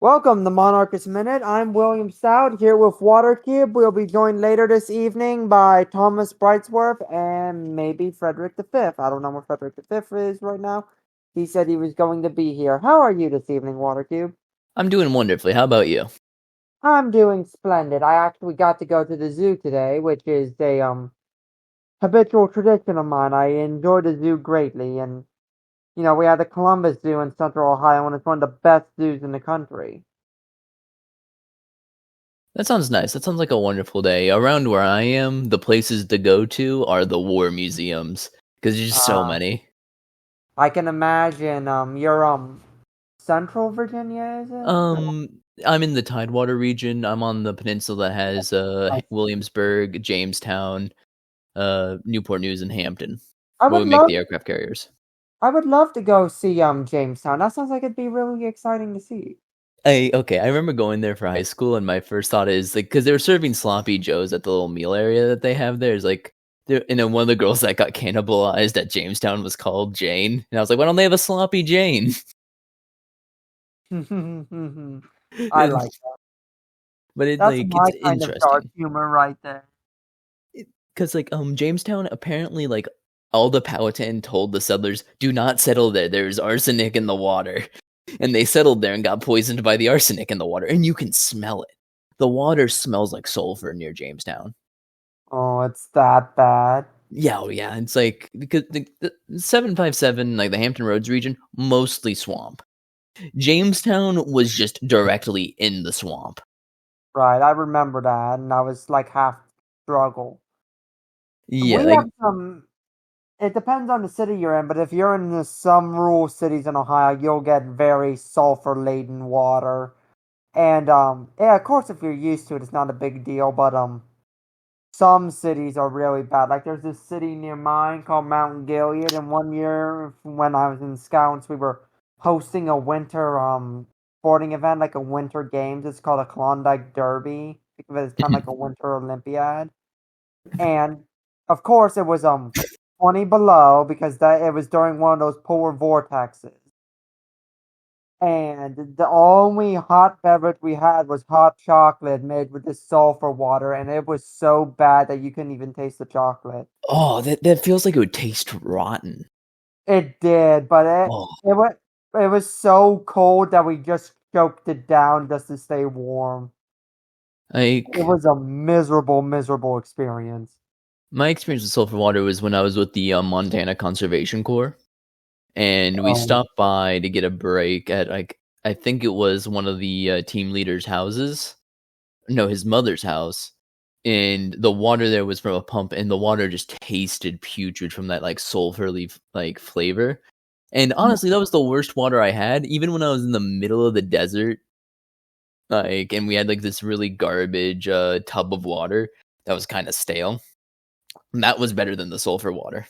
Welcome to Monarchist Minute. I'm William Stout here with Watercube. We'll be joined later this evening by Thomas Brightsworth and maybe Frederick V. I don't know where Frederick V is right now. He said he was going to be here. How are you this evening, Watercube? I'm doing wonderfully. How about you? I'm doing splendid. I actually got to go to the zoo today, which is a habitual tradition of mine. I enjoy the zoo greatly, and we had the Columbus Zoo in Central Ohio, and it's one of the best zoos in the country. That sounds nice. That sounds like a wonderful day. Around where I am, the places to go to are the war museums because there's just so many. I can imagine. You're Central Virginia, is it? I'm in the Tidewater region. I'm on the peninsula that has Williamsburg, Jamestown, Newport News, and Hampton, I where would we make love. the aircraft carriers. I would love to go see Jamestown. That sounds like it'd be really exciting to see. I remember going there for high school, and my first thought is like because they were serving sloppy joes at the little meal area that they have there. Is like and then one of the girls that got cannibalized at Jamestown was called Jane, and I was like, why don't they have a sloppy Jane? I like that. But That's my it's kind of dark interesting humor right there. because Jamestown apparently like all the Powhatan told the settlers do not settle there. There's arsenic in the water, and they settled there and got poisoned by the arsenic in the water, and you can smell it. The water smells like sulfur near Jamestown. Oh, it's that bad. Yeah, yeah. It's like because the 757, like the Hampton Roads region, mostly swamp. Jamestown was just directly in the swamp. Right, I remember that, and I was like half struggle. Yeah, We like have some. It depends on the city you're in, but if you're in some rural cities in Ohio, you'll get very sulfur-laden water. And yeah, of course, if you're used to it, it's not a big deal. But some cities are really bad. Like there's this city near mine called Mount Gilead, and one year when I was in Scouts, we were hosting a winter sporting event, like a winter games. It's called a Klondike Derby. Think of it as kind of like a winter Olympiad. And of course, it was 20 below because it was during one of those polar vortexes. And the only hot beverage we had was hot chocolate made with this sulfur water, and it was so bad that you couldn't even taste the chocolate. oh, that feels like it would taste rotten. It did, but Oh, it was so cold that we just choked it down just to stay warm. It like was a miserable, miserable experience. my experience with sulfur water was when I was with the Montana Conservation Corps, and we Um, stopped by to get a break at like I think it was one of the team leaders' houses. No, his mother's house, and the water there was from a pump, and the water just tasted putrid from that like sulfurly like flavor. And honestly, that was the worst water I had, even when I was in the middle of the desert. Like, and we had like this really garbage tub of water that was kind of stale. And that was better than the sulfur water.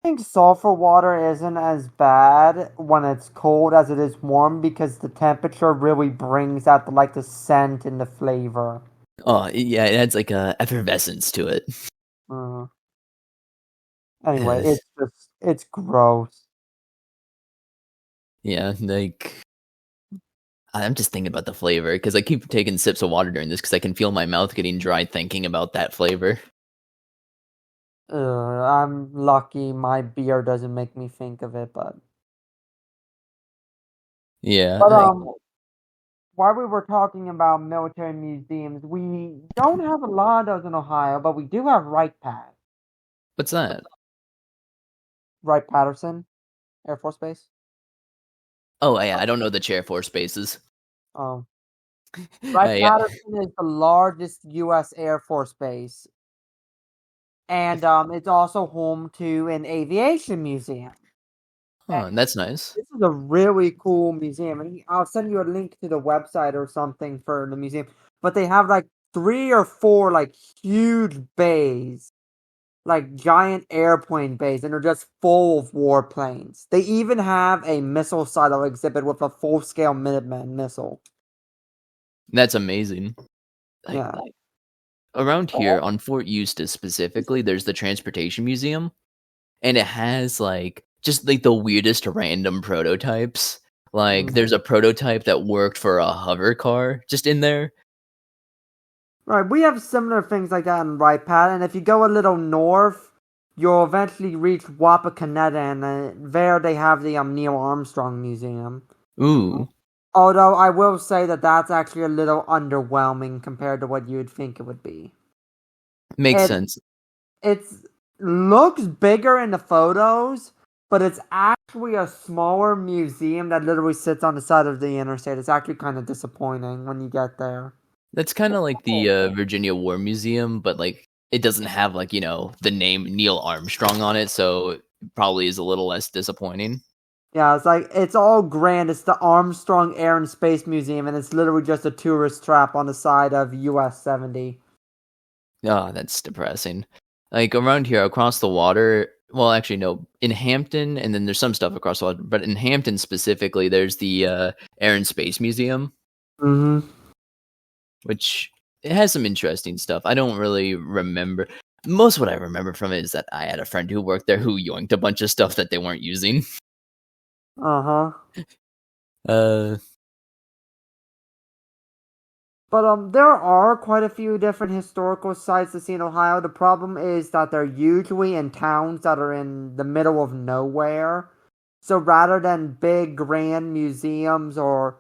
I think sulfur water isn't as bad when it's cold as it is warm because the temperature really brings out the scent and the flavor. Oh yeah, it adds like a effervescence to it. Uh, anyway, Yes. it's gross. Yeah, like I'm just thinking about the flavor because I keep taking sips of water during this because I can feel my mouth getting dry thinking about that flavor. I'm lucky my beer doesn't make me think of it, but Yeah, but like while we were talking about military museums, we don't have a lot of those in Ohio, but we do have what's that? Wright-Patterson Air Force Base. Oh yeah, I don't know the chair for spaces. Um, Yeah. Wright-Patterson is the largest U.S. Air Force base, and it's also home to an aviation museum. Huh, that's nice. This is a really cool museum, and I'll send you a link to the website or something for the museum. But they have like 3 or 4 like huge bays, like giant airplane bays, and they're just full of warplanes. They even have a missile silo exhibit with a full-scale Minuteman missile. That's amazing. Like Yeah. around here on Fort Eustis specifically, there's the Transportation Museum, and it has like just like the weirdest random prototypes. Like, there's a prototype that worked for a hover car just in there. Right, we have similar things like that in Right Pat, and if you go a little north, you'll eventually reach Wapakoneta, and there they have the Neil Armstrong Museum. Ooh. Although I will say that that's actually a little underwhelming compared to what you would think it would be. Makes sense. It looks bigger in the photos, but it's actually a smaller museum that literally sits on the side of the interstate. It's actually kind of disappointing when you get there. That's kind of like the Virginia War Museum, but like it doesn't have like, the name Neil Armstrong on it, so it probably is a little less disappointing. Yeah, it's like, it's all grand. It's the Armstrong Air and Space Museum, and it's literally just a tourist trap on the side of US 70. Oh, that's depressing. Like around here, across the water, well, actually, no, in Hampton, and then there's some stuff across the water, but in Hampton specifically, there's the Air and Space Museum, which it has some interesting stuff. I don't really remember. Most of what I remember from it is that I had a friend who worked there who yoinked a bunch of stuff that they weren't using. Uh-huh. Uh, But there are quite a few different historical sites to see in Ohio. The problem is that they're usually in towns that are in the middle of nowhere. So rather than big grand museums or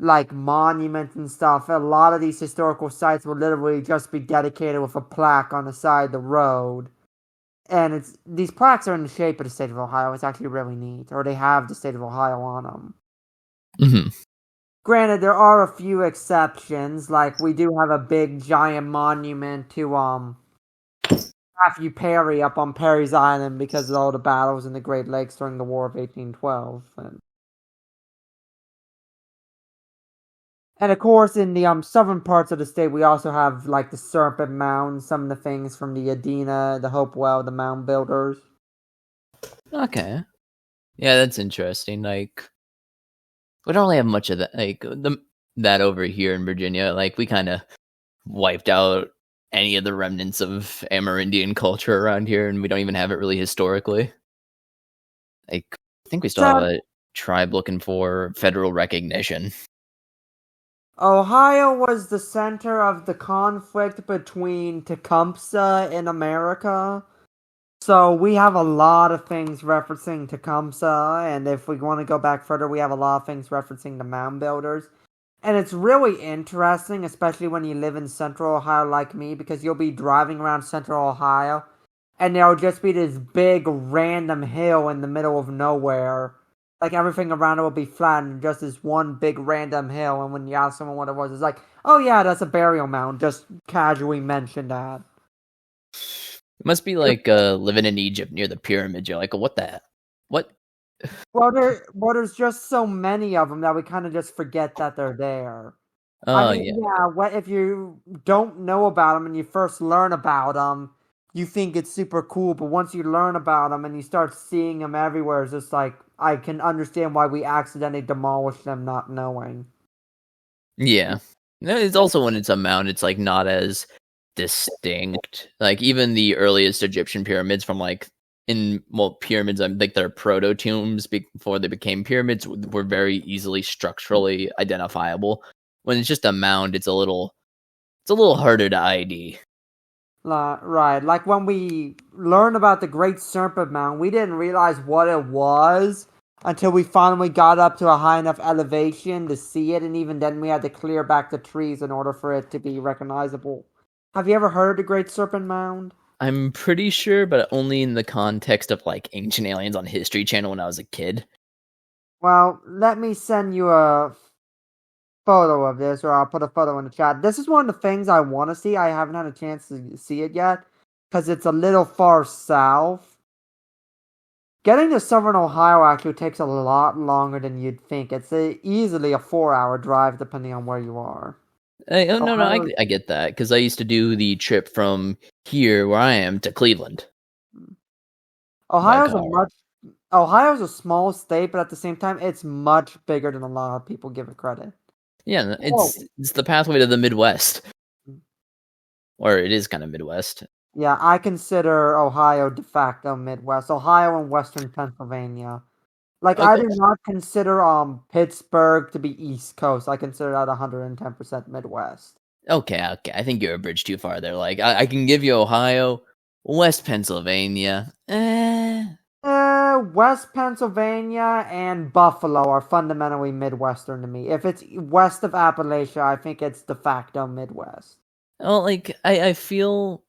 like monuments and stuff, a lot of these historical sites will literally just be dedicated with a plaque on the side of the road. And these plaques are in the shape of the state of Ohio. It's actually really neat. Or they have the state of Ohio on them. mm-hmm. Granted, there are a few exceptions, like we do have a big giant monument to Matthew Perry up on Perry's Island because of all the battles in the Great Lakes during the War of 1812. And of course, in the southern parts of the state, we also have like the Serpent Mound, some of the things from the Adena, the Hopewell, the Mound Builders. Okay. Yeah, that's interesting. Like, we don't really have much of that. Like that over here in Virginia. Like, we kind of wiped out any of the remnants of Amerindian culture around here, and we don't even have it really historically. Like, I think we still have a tribe looking for federal recognition. Ohio was the center of the conflict between Tecumseh and America. So we have a lot of things referencing Tecumseh, and if we want to go back further, we have a lot of things referencing the Mound Builders. And it's really interesting, especially when you live in Central Ohio like me, because you'll be driving around Central Ohio, and there'll just be this big random hill in the middle of nowhere. Like, everything around it will be flat and just this one big random hill, and when you ask someone what it was, it's like, oh yeah, that's a burial mound, just casually mentioned that. It must be like living in Egypt near the pyramids. You're like, what the? What? Well, there's just so many of them that we kind of just forget that they're there. Oh, If you don't know about them and you first learn about them, you think it's super cool. But once you learn about them and you start seeing them everywhere, it's just like, I can understand why we accidentally demolished them not knowing. Yeah. It's also when it's a mound, it's like not as distinct. Like, even the earliest Egyptian pyramids from pyramids, like their proto tombs before they became pyramids were very easily structurally identifiable. When it's just a mound, it's a little harder to ID. Right, like when we learned about the Great Serpent Mound, we didn't realize what it was until we finally got up to a high enough elevation to see it, and even then we had to clear back the trees in order for it to be recognizable. Have you ever heard of the Great Serpent Mound? I'm pretty sure, but only in the context of like Ancient Aliens on History Channel when I was a kid. Well, let me send you a photo of this, or I'll put a photo in the chat. This is one of the things I want to see. I haven't had a chance to see it yet, because it's a little far south. Getting to southern Ohio actually takes a lot longer than you'd think. It's easily a 4-hour drive, depending on where you are. I get that, because I used to do the trip from here, where I am, to Cleveland. Ohio's a small state, but at the same time, it's much bigger than a lot of people give it credit. Yeah, it's the pathway to the Midwest. Or it is kind of Midwest. Yeah, I consider Ohio de facto Midwest. Ohio and Western Pennsylvania. Like, I Okay. do not consider Pittsburgh to be East Coast. I consider that 110% Midwest. Okay, I think you're a bridge too far there. Like, I can give you Ohio, West Pennsylvania. West Pennsylvania and Buffalo are fundamentally Midwestern to me. If it's west of Appalachia, I think it's de facto Midwest. Well, like, I feel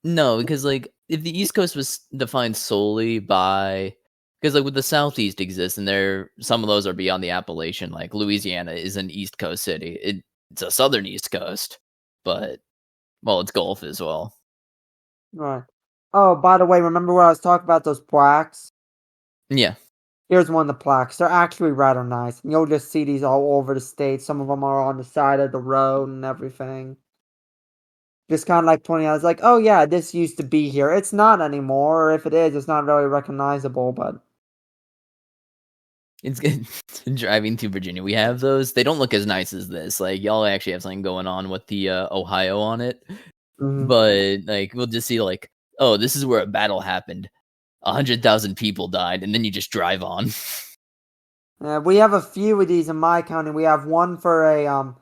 no, because like if the East Coast was defined solely by because like with the Southeast exists and there some of those are beyond the Appalachian, like Louisiana is an East Coast city. It's a southern East Coast, but well, it's Gulf as well. Right. Oh, by the way, remember when I was talking about those plaques? Yeah. Here's one of the plaques. They're actually rather nice. And you'll just see these all over the state. Some of them are on the side of the road and everything. Just kind of like pointing out, it's like, oh yeah, this used to be here. It's not anymore. Or if it is, it's not really recognizable, but It's good. Driving to Virginia. We have those. They don't look as nice as this. Like y'all actually have something going on with the Ohio on it. But like we'll just see like, oh, this is where a battle happened. 100,000 people died, and then you just drive on. We have a few of these in my county. We have one for a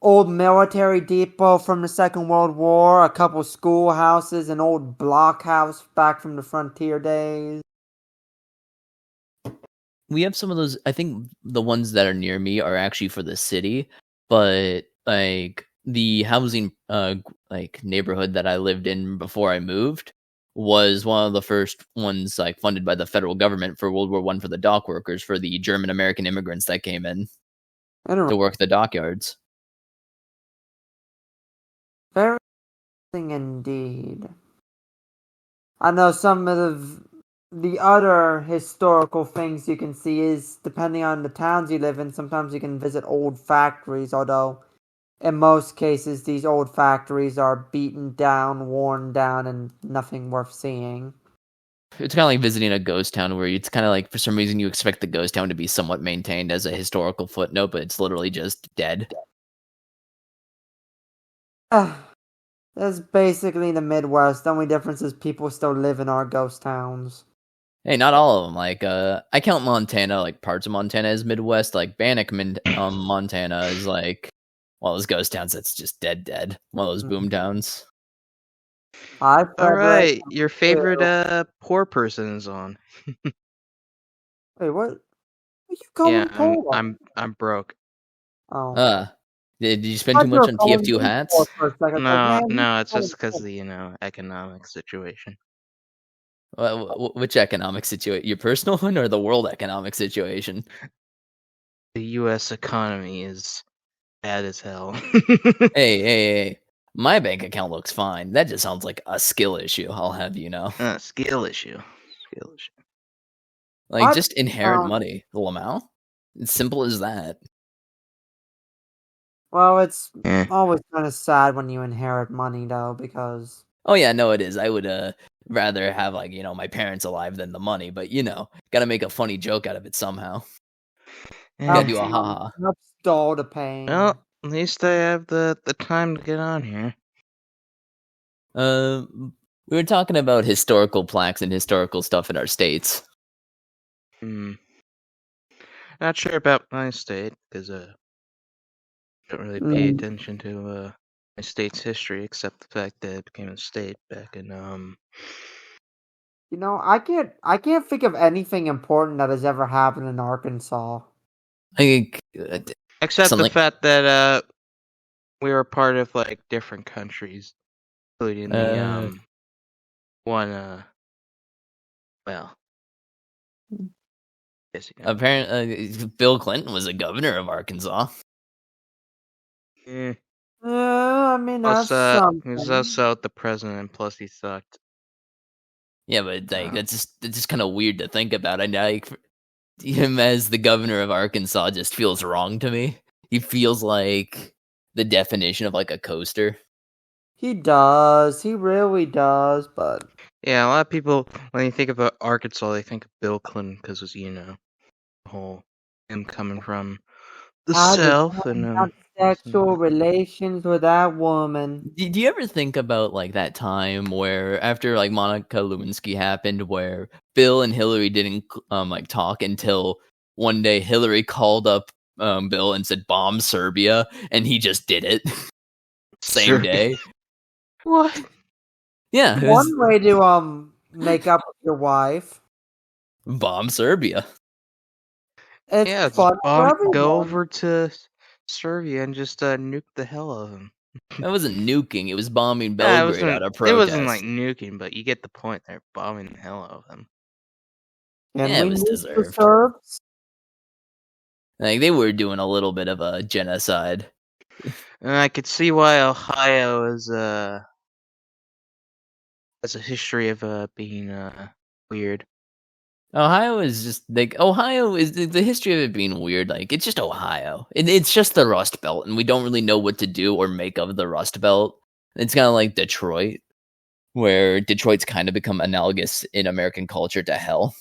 old military depot from the Second World War, a couple schoolhouses, an old blockhouse back from the frontier days. We have some of those. I think the ones that are near me are actually for the city, but like the housing like neighborhood that I lived in before I moved was one of the first ones like funded by the federal government for World War One for the dock workers for the German American immigrants that came in to work the dockyards. Very interesting indeed. I know some of the other historical things you can see is depending on the towns you live in. Sometimes you can visit old factories, although in most cases these old factories are beaten down, worn down, and nothing worth seeing. It's kind of like visiting a ghost town where it's kind of like for some reason you expect the ghost town to be somewhat maintained as a historical footnote, but it's literally just dead. That's basically the Midwest. The only difference is people still live in our ghost towns. Hey, not all of them. Like, I count Montana, like parts of Montana as Midwest. Like Bannock, Montana is like one of those ghost towns that's just dead. One of those boom towns. All right, your favorite poor person is on. Wait, what? You call me poor? I'm broke. Oh. Did you spend too much on TF2 hats? No, it's just because of the economic situation. Which economic situation? Your personal one or the world economic situation? The U.S. economy is bad as hell. Hey. My bank account looks fine. That just sounds like a skill issue, I'll have you know. Skill issue. Like, just inherent money. Lamau? It's simple as that. Well, it's always kind of sad when you inherit money, though, because... Oh, yeah, no, it is. I would rather have, like, my parents alive than the money, but, gotta make a funny joke out of it somehow. Gotta do a ha-ha. That's all the pain. Well, at least I have the time to get on here. We were talking about historical plaques and historical stuff in our states. Not sure about my state, because I don't really pay attention to my state's history, except the fact that it became a state back in I can't think of anything important that has ever happened in Arkansas. I think except the fact that we were part of like different countries, including the one well, apparently Bill Clinton was a governor of Arkansas. I mean, that's something. He was also the president, plus he sucked. Yeah, but like that's just kind of weird to think about. And like him as the governor of Arkansas just feels wrong to me. He feels like the definition of like a coaster. He does. He really does. But yeah, a lot of people when you think about Arkansas, they think of Bill Clinton because the whole him coming from the South and sexual relations with that woman. Do you ever think about like that time where after like Monica Lewinsky happened, where Bill and Hillary didn't like talk until one day Hillary called up Bill and said bomb Serbia, and he just did it same day. What? Yeah, it One was way to make up with your wife. bomb Serbia. It's Yeah, just fun for everyone. go over to Serbia and just nuke the hell out of them. That wasn't nuking; it was bombing Yeah, Belgrade out of it protest. wasn't like nuking, but you get the point. They're bombing the hell out of them. And Yeah, it we was need the deserved. Serbs. Like they were doing a little bit of a genocide. And I could see why Ohio has a history of being weird. Ohio is just like Ohio is the history of it being weird. Like it's just Ohio. It's just the Rust Belt, and we don't really know what to do or make of the Rust Belt. It's kind of like Detroit, where Detroit's kind of become analogous in American culture to hell.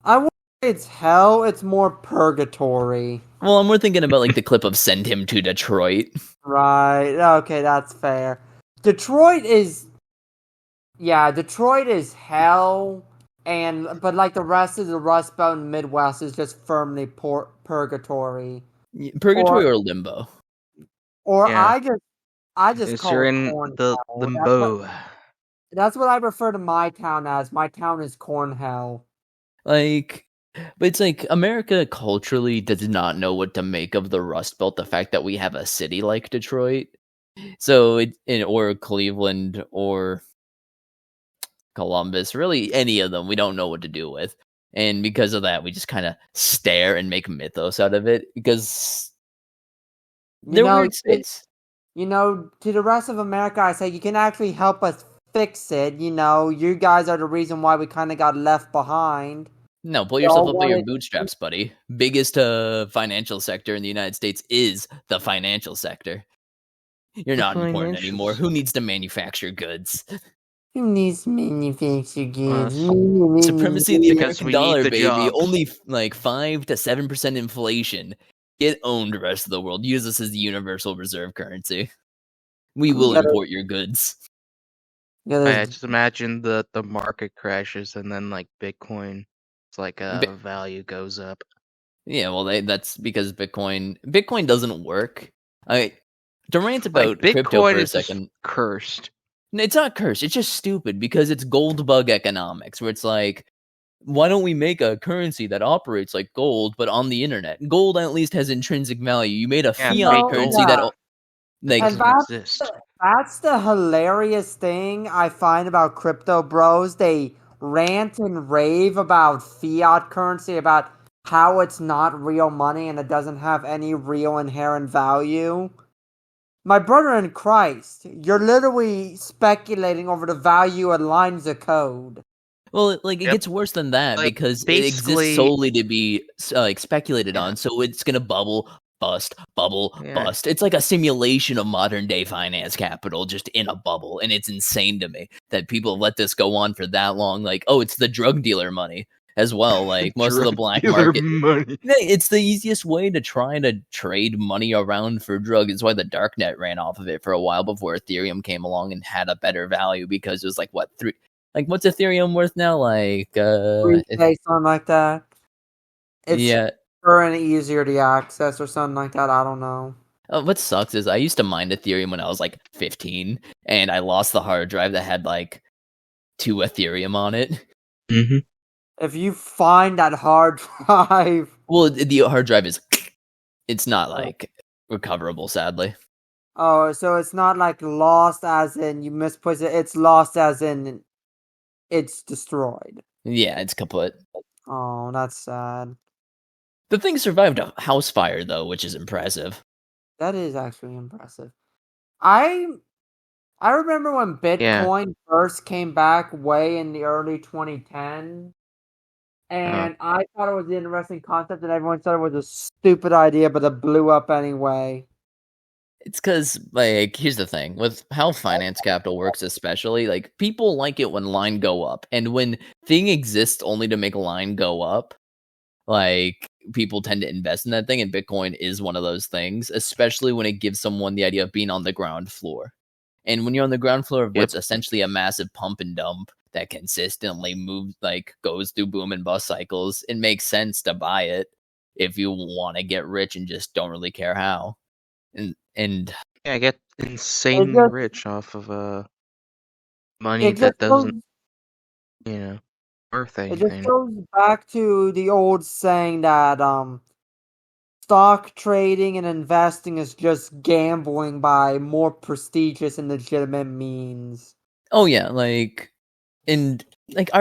I wouldn't say it's hell, it's more purgatory. Well, I'm more thinking about like the clip of "Send Him to Detroit." Right, okay, that's fair. Detroit is hell, but like the rest of the Rust Belt and Midwest is just firmly purgatory. Purgatory or limbo. Or Yeah. I just call you're it in corn the hell. limbo. That's what I refer to my town as. My town is corn hell. Like, but it's like America culturally does not know what to make of the Rust Belt. The fact that we have a city like Detroit, so or Cleveland or Columbus, really any of them, we don't know what to do with, and because of that, we just kind of stare and make mythos out of it because they're weird states. To the rest of America, I say you can actually help us fix it. You guys are the reason why we kind of got left behind. No, pull yourself up by your bootstraps, buddy. Biggest financial sector in the United States is the financial sector. You're not important anymore. Who needs to manufacture goods? Who needs manufacture goods? Supremacy of the American dollar, baby. Jobs. Only like 5 to 7% inflation. Get owned, rest of the world. Use this as the universal reserve currency. We will import your goods. I just imagine the market crashes and then like Bitcoin, it's like value goes up. Yeah, well, that's because Bitcoin doesn't work. To rant about Bitcoin crypto for a is second, just cursed. It's not cursed. It's just stupid because it's gold bug economics, where it's like, why don't we make a currency that operates like gold, but on the internet? Gold at least has intrinsic value. You made a fiat currency that doesn't exist. That's the hilarious thing I find about crypto bros. They rant and rave about fiat currency, about how it's not real money and it doesn't have any real inherent value. My brother in Christ, you're literally speculating over the value of lines of code. Well, it gets worse than that because it exists solely to be speculated on. So it's gonna bubble, bust. It's like a simulation of modern day finance capital, just in a bubble, and it's insane to me that people let this go on for that long. Like, oh, it's the drug dealer money as well. Like most of the black market money. It's the easiest way to try to trade money around for drugs. It's why the darknet ran off of it for a while before Ethereum came along and had a better value, because it was like what's Ethereum worth now? Like something like that. It's cheaper and easier to access or something like that. I don't know. What sucks is I used to mine Ethereum when I was like 15, and I lost the hard drive that had like 2 Ethereum on it. Mm-hmm. If you find that hard drive... Well, the hard drive is... It's not, like, recoverable, sadly. Oh, so it's not, like, lost as in you misplaced it. It's lost as in it's destroyed. Yeah, it's kaput. Oh, that's sad. The thing survived a house fire, though, which is impressive. That is actually impressive. I remember when Bitcoin first came back way in the early 2010s. And I thought it was an interesting concept, and everyone said it was a stupid idea, but it blew up anyway. It's because, like, here's the thing. With how finance capital works especially, like, people like it when line go up. And when thing exists only to make line go up, like, people tend to invest in that thing, and Bitcoin is one of those things, especially when it gives someone the idea of being on the ground floor. And when you're on the ground floor of what's essentially a massive pump and dump that consistently moves, like goes through boom and bust cycles, it makes sense to buy it if you want to get rich and just don't really care how. And yeah, I get insanely rich off of money that doesn't, worth anything. It just goes back to the old saying that stock trading and investing is just gambling by more prestigious and legitimate means. Oh yeah, our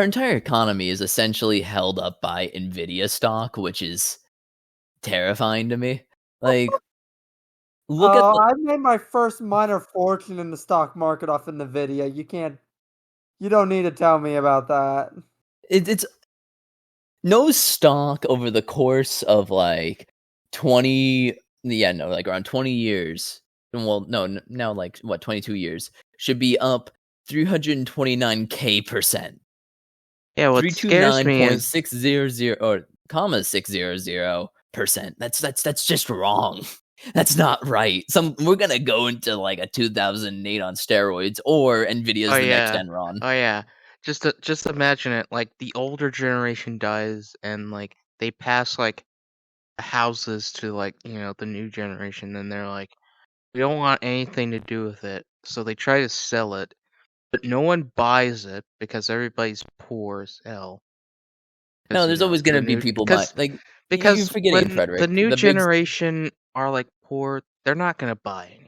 entire economy is essentially held up by Nvidia stock, which is terrifying to me. Like, look at I made my first minor fortune in the stock market off of Nvidia. You don't need to tell me about that. It's no stock over the course of like 20, around 20 years. Well, no, now like what, 22 years should be up 329k%. Yeah, what scares me is 329.600 or comma 600%. That's just wrong. That's not right. We're gonna go into like a 2008 on steroids, or Nvidia's the next Enron. Oh yeah, just imagine it. Like the older generation dies, and like they pass like houses to like the new generation, and they're like, we don't want anything to do with it, so they try to sell it, but no one buys it because everybody's poor as hell. No, there's always gonna be people buying. Like, because you're forgetting, when Frederick, the new generation are like poor, they're not gonna buy anything.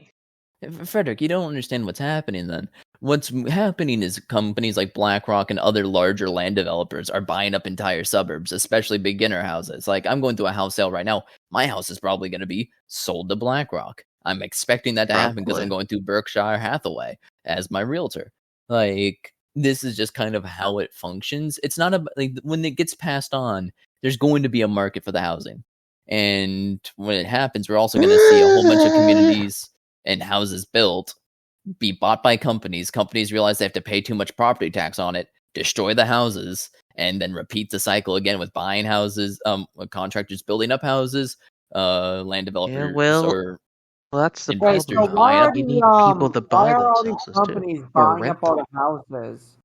Frederick, you don't understand what's happening then. What's happening is companies like BlackRock and other larger land developers are buying up entire suburbs, especially beginner houses. Like, I'm going through a house sale right now. My house is probably going to be sold to BlackRock. I'm expecting that to happen because I'm going through Berkshire Hathaway as my realtor. Like, this is just kind of how it functions. It's not when it gets passed on, there's going to be a market for the housing. And when it happens, we're also going to see a whole bunch of communities and houses built be bought by companies. Companies realize they have to pay too much property tax on it, destroy the houses, and then repeat the cycle again with buying houses, with contractors building up houses, land developers, well, that's the investors problem. buying up. You need people to buy those houses companies too, buying up all the houses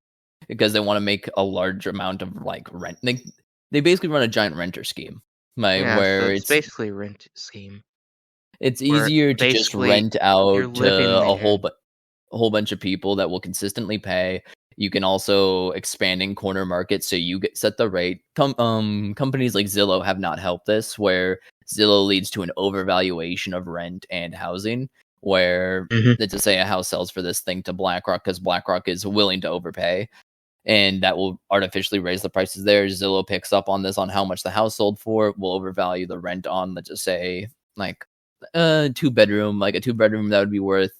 because they want to make a large amount of like rent. They basically run a giant renter scheme, where so it's basically a rent scheme. It's easier to just rent out to a whole bunch of people that will consistently pay. You can also expand in corner markets, so you set the rate. Companies like Zillow have not helped this, where Zillow leads to an overvaluation of rent and housing, where let's just say a house sells for this thing to BlackRock because BlackRock is willing to overpay, and that will artificially raise the prices there. Zillow picks up on this, on how much the house sold for, will overvalue the rent on, let's just say, like a two bedroom that would be worth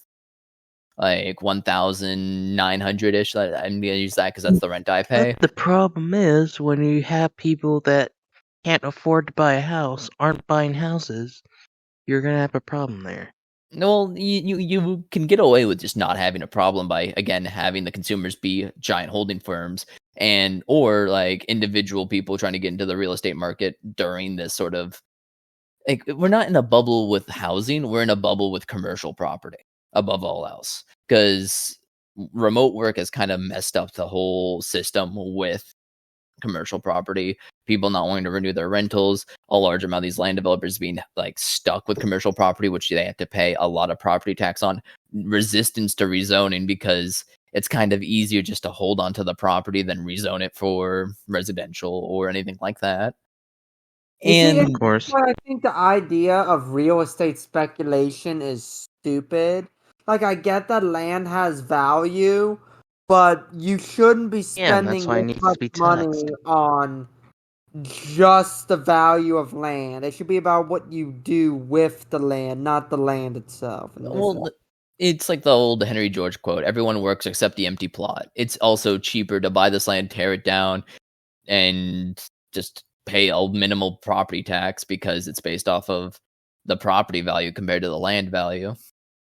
like $1,900-ish. I'm gonna use that because that's the rent I pay. But the problem is when you have people that can't afford to buy a house aren't buying houses, you're gonna have a problem there. Well, you can get away with just not having a problem by, again, having the consumers be giant holding firms or like individual people trying to get into the real estate market during this sort of, like, we're not in a bubble with housing, we're in a bubble with commercial property above all else, because remote work has kind of messed up the whole system with commercial property, people not wanting to renew their rentals, a large amount of these land developers being like stuck with commercial property, which they have to pay a lot of property tax on, resistance to rezoning because it's kind of easier just to hold on to the property than rezone it for residential or anything like that. Of course, I think the idea of real estate speculation is stupid. Like, I get that land has value, but you shouldn't be spending this much money on just the value of land. It should be about what you do with the land, not the land itself. Well, it's like the old Henry George quote, everyone works except the empty plot. It's also cheaper to buy this land, tear it down, and just pay a minimal property tax because it's based off of the property value compared to the land value.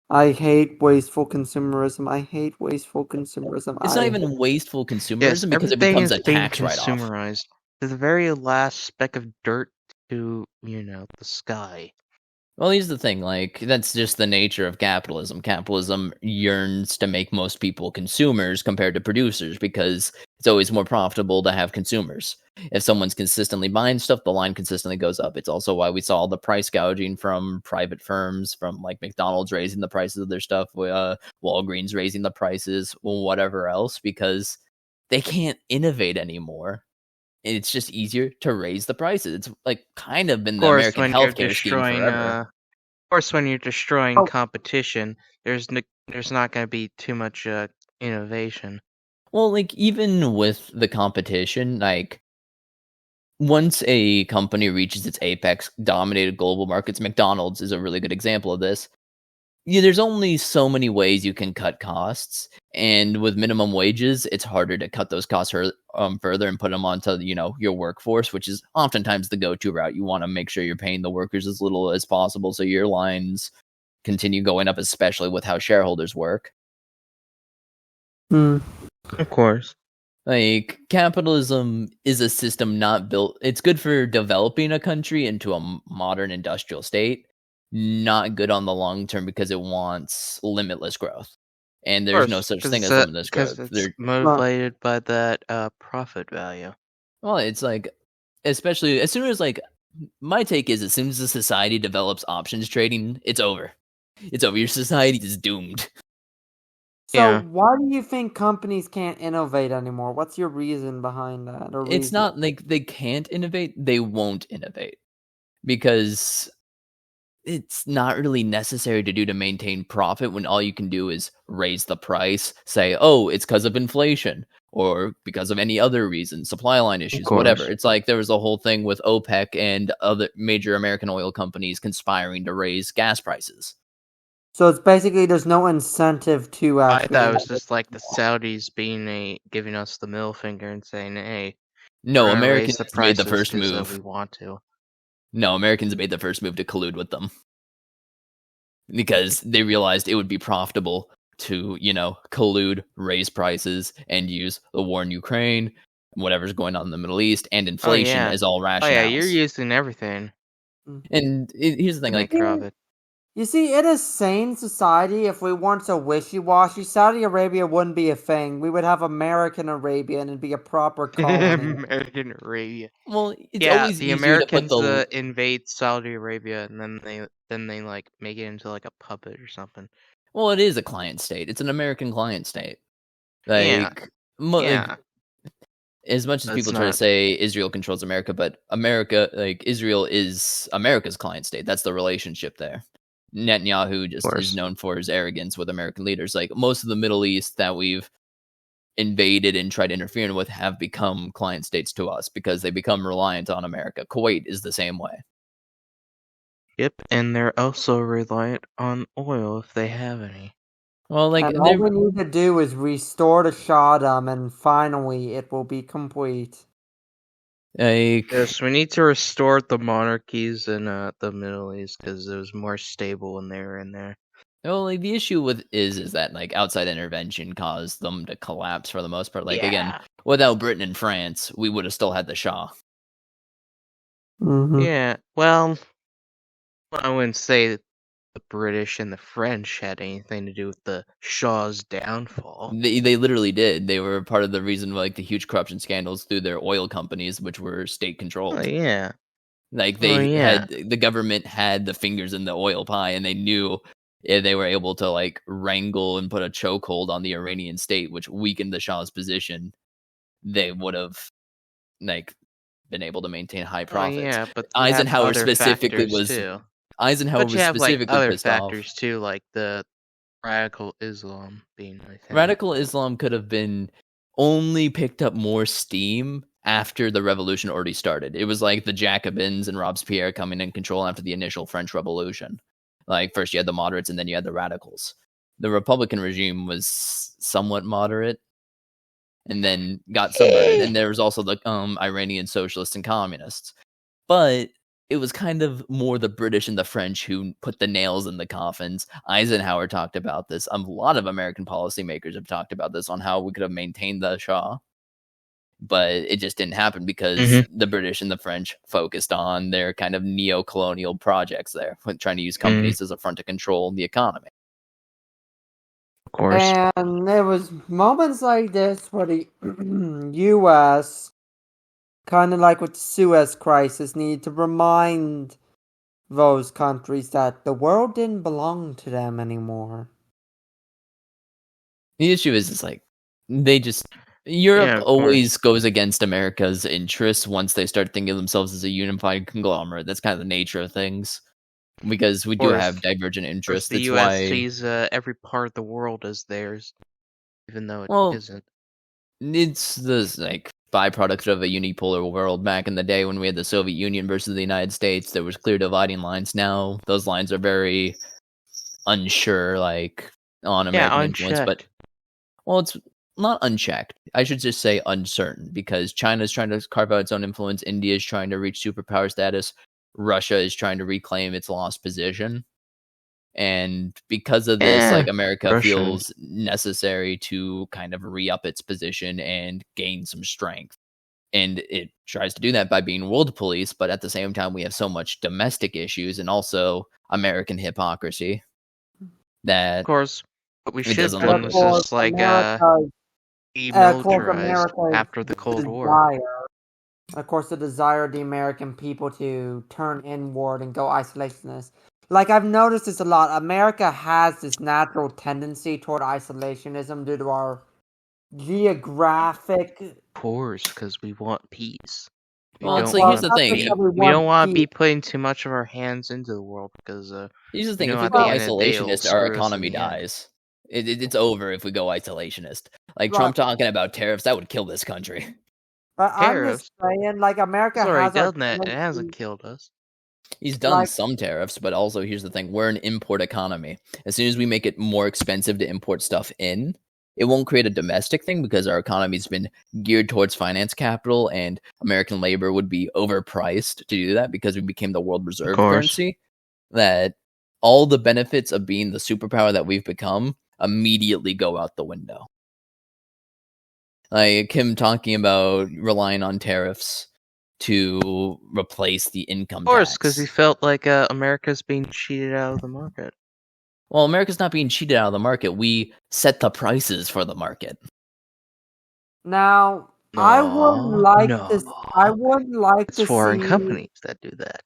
I hate wasteful consumerism. It's not even wasteful consumerism because it becoms a tax write-off. To the very last speck of dirt to, the sky. Well, here's the thing, like, that's just the nature of capitalism. Capitalism yearns to make most people consumers compared to producers because it's always more profitable to have consumers. If someone's consistently buying stuff, the line consistently goes up. It's also why we saw all the price gouging from private firms, from like McDonald's raising the prices of their stuff, Walgreens raising the prices, whatever else, because they can't innovate anymore. It's just easier to raise the prices. It's like kind of been Of the course, American when you're healthcare scheme destroying, forever. of course, when you're destroying Oh. competition, there's not going to be too much innovation. Well, like even with the competition, like once a company reaches its apex, dominated global markets, McDonald's is a really good example of this. Yeah, there's only so many ways you can cut costs, and with minimum wages, it's harder to cut those costs further and put them onto your workforce, which is oftentimes the go-to route. You want to make sure you're paying the workers as little as possible, so your lines continue going up, especially with how shareholders work. Hmm. Of course. Like, capitalism is a system not built. It's good for developing a country into a modern industrial state, not good on the long term because it wants limitless growth. And there's no such thing as limitless growth. Because it's motivated by that profit value. Well, it's like, especially as soon as, like, my take is as soon as a society develops options trading, it's over. It's over. Your society is doomed. So Yeah. why do you think companies can't innovate anymore? What's your reason behind that? Or It's reason? not like they can't innovate, they won't innovate. Because it's not really necessary to do to maintain profit when all you can do is raise the price, say, oh, it's because of inflation or because of any other reason, supply line issues, whatever. course. It's like there was a whole thing with OPEC and other major American oil companies conspiring to raise gas prices. So it's basically there's no incentive to I actually. thought it was just like the Saudis giving us the middle finger and saying, "Hey, No, we're gonna Americans raise the made the prices first 'cause, move. we want to." No, Americans made the first move to collude with them because they realized it would be profitable to, collude, raise prices, and use the war in Ukraine, whatever's going on in the Middle East, and inflation yeah. as all Oh yeah, rationales. you're using everything And here's the to thing, make like, profit. You see, in a sane society, if we weren't so wishy-washy, Saudi Arabia wouldn't be a thing. We would have American Arabia and it'd be a proper colony. American Arabia. well, it's Yeah, always the easier to put Americans invade Saudi Arabia and then they like make it into like a puppet or something. well, it is a client state. It's an American client state. Yeah. Like, Yeah. as much as That's people try to not- say Israel controls America, but America, like Israel is America's client state. That's the relationship there. Netanyahu just course. is known for his arrogance with American leaders. Like most of the Middle East that we've invaded and tried interfering with have become client states to us because they become reliant on America. Kuwait is the same way. Yep, and they're also reliant on oil if they have any. Well, like And all we need to do is restore the Shahdom, and finally it will be complete. Yes, we need to restore the monarchies in the Middle East because it was more stable when they were in there. Well, like the issue with is that like outside intervention caused them to collapse for the most part. Like again, without Britain and France, we would have still had the Shah. Mm-hmm. Yeah, well, I wouldn't say that the British and the French had anything to do with the Shah's downfall. They literally did. They were part of the reason, like the huge corruption scandals through their oil companies, which were state controlled. Oh, yeah. Like they had the government had the fingers in the oil pie, and they knew if they were able to like wrangle and put a chokehold on the Iranian state, which weakened the Shah's position, they would have like been able to maintain high profits. Yeah, but Eisenhower specifically was too. Eisenhower But was you have like specifically other pissed factors off. too, like the radical Islam being like that. Radical Islam could have been only picked up more steam after the revolution already started. It was like the Jacobins and Robespierre coming in control after the initial French Revolution. Like first you had the moderates and then you had the radicals. The Republican regime was somewhat moderate and then got subverted. And there was also the Iranian socialists and communists. But it was kind of more the British and the French who put the nails in the coffins. Eisenhower talked about this. A lot of American policymakers have talked about this on how we could have maintained the Shah. but it just didn't happen because the British and the French focused on their kind of neo-colonial projects there, trying to use companies as a front to control the economy. Of course. And there was moments like this where the U.S., kind of like with the Suez Crisis, needed to remind those countries that the world didn't belong to them anymore. The issue is like they just Europe always goes against America's interests once they start thinking of themselves as a unified conglomerate. That's kind of the nature of things, because we do have divergent interests. The U.S. sees every part of the world as theirs, even though it isn't. It's this like byproduct of a unipolar world. Back in the day when we had the Soviet Union versus the United States, there was clear dividing lines. Now those lines are very unsure, like on American influence. But well, it's not unchecked. I should just say uncertain, because China's trying to carve out its own influence. India is trying to reach superpower status. Russia is trying to reclaim its lost position. And because of this, like America feels necessary to kind of re-up its position and gain some strength. And it tries to do that by being world police, but at the same time, we have so much domestic issues and also American hypocrisy that, of course, what we should have done was just like demilitarized after the Cold War. Of course, the desire of the American people to turn inward and go isolationist. Like, I've noticed this a lot. America has this natural tendency toward isolationism due to our geographic... Of course, because we want peace. Well, it's like, here's the thing. We don't want to be putting too much of our hands into the world, because... here's the thing. If we go isolationist, our economy dies. It's over if we go isolationist. Like, Trump talking about tariffs, that would kill this country. But I'm just saying, like, America has... done that. It hasn't killed us. He's done some tariffs, but also here's the thing. We're an import economy. As soon as we make it more expensive to import stuff in, it won't create a domestic thing because our economy's been geared towards finance capital, and American labor would be overpriced to do that because we became the world reserve currency. That all the benefits of being the superpower that we've become immediately go out the window. Like him talking about relying on tariffs to replace the income tax. Of course, because he felt like America's being cheated out of the market. Well, America's not being cheated out of the market. We set the prices for the market. Now, I wouldn't like this. I wouldn't like to see foreign companies that do that.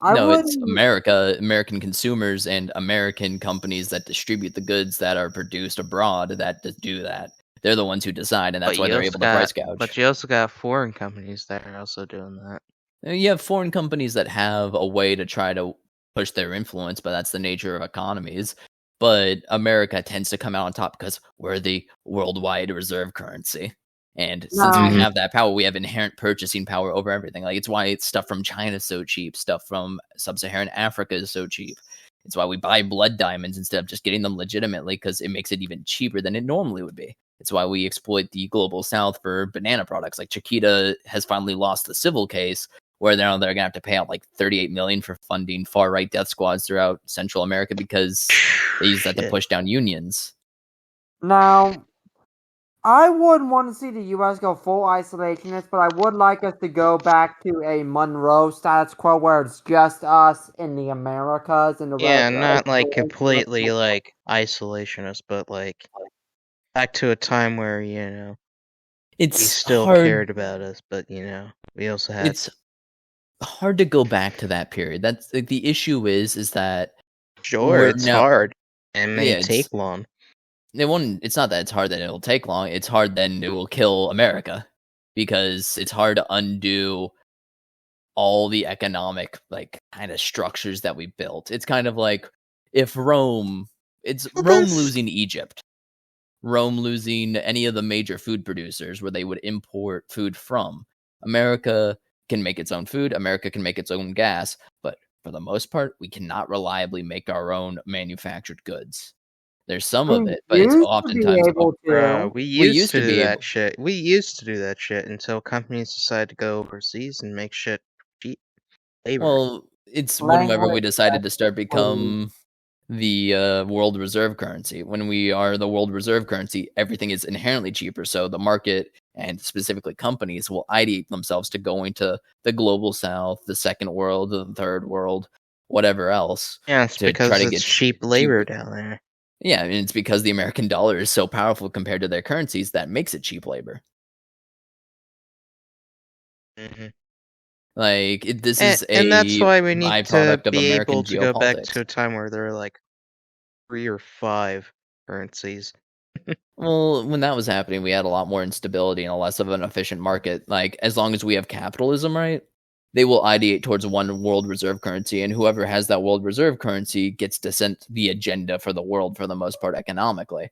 It's American consumers and American companies that distribute the goods that are produced abroad that do that. They're the ones who decide, and that's why they're able to price gouge. But you also got foreign companies that are also doing that. You have foreign companies that have a way to try to push their influence, but that's the nature of economies. But America tends to come out on top because we're the worldwide reserve currency. And since we have that power, we have inherent purchasing power over everything. Like, it's why stuff from China is so cheap. Stuff from sub-Saharan Africa is so cheap. It's why we buy blood diamonds instead of just getting them legitimately, because it makes it even cheaper than it normally would be. It's why we exploit the global south for banana products. Like Chiquita has finally lost the civil case, where now they're going to have to pay out like $38 million for funding far-right death squads throughout Central America because they use that to push down unions. Now, I wouldn't want to see the U.S. go full isolationist, but I would like us to go back to a Monroe status quo where it's just us in the Americas and the rest. Not like completely like isolationist, but like back to a time where, he still cared about us, but we also had. It's hard to go back to that period. That's like, the issue is that it's hard and may take long. It's not that it's hard that it'll take long. It's hard that it will kill America, because it's hard to undo all the economic like kind of structures that we built. It's kind of like if Rome losing Egypt, Rome losing any of the major food producers where they would import food from. America can make its own food. America can make its own gas, but for the most part, we cannot reliably make our own manufactured goods. There's some of it, but it's oftentimes we used to do that shit. We used to do that shit until companies decided to go overseas and make shit cheap. Well, it's whenever we decided to start become the world reserve currency. When we are the world reserve currency, everything is inherently cheaper. So the market and specifically companies will ideate themselves to going to the global south, the second world, the third world, whatever else. Yeah, it's to because try to it's get cheap labor cheaper. down there. Yeah, and it's because the American dollar is so powerful compared to their currencies that makes it cheap labor. Mhm. Like this And, is and that's a why we need to byproduct of be American able to go back to geopolitics. a time where there are like 3 or 5 currencies. Well, when that was happening, we had a lot more instability and a less of an efficient market. Like, as long as we have capitalism, right, they will ideate towards one world reserve currency, and whoever has that world reserve currency gets to set the agenda for the world for the most part economically.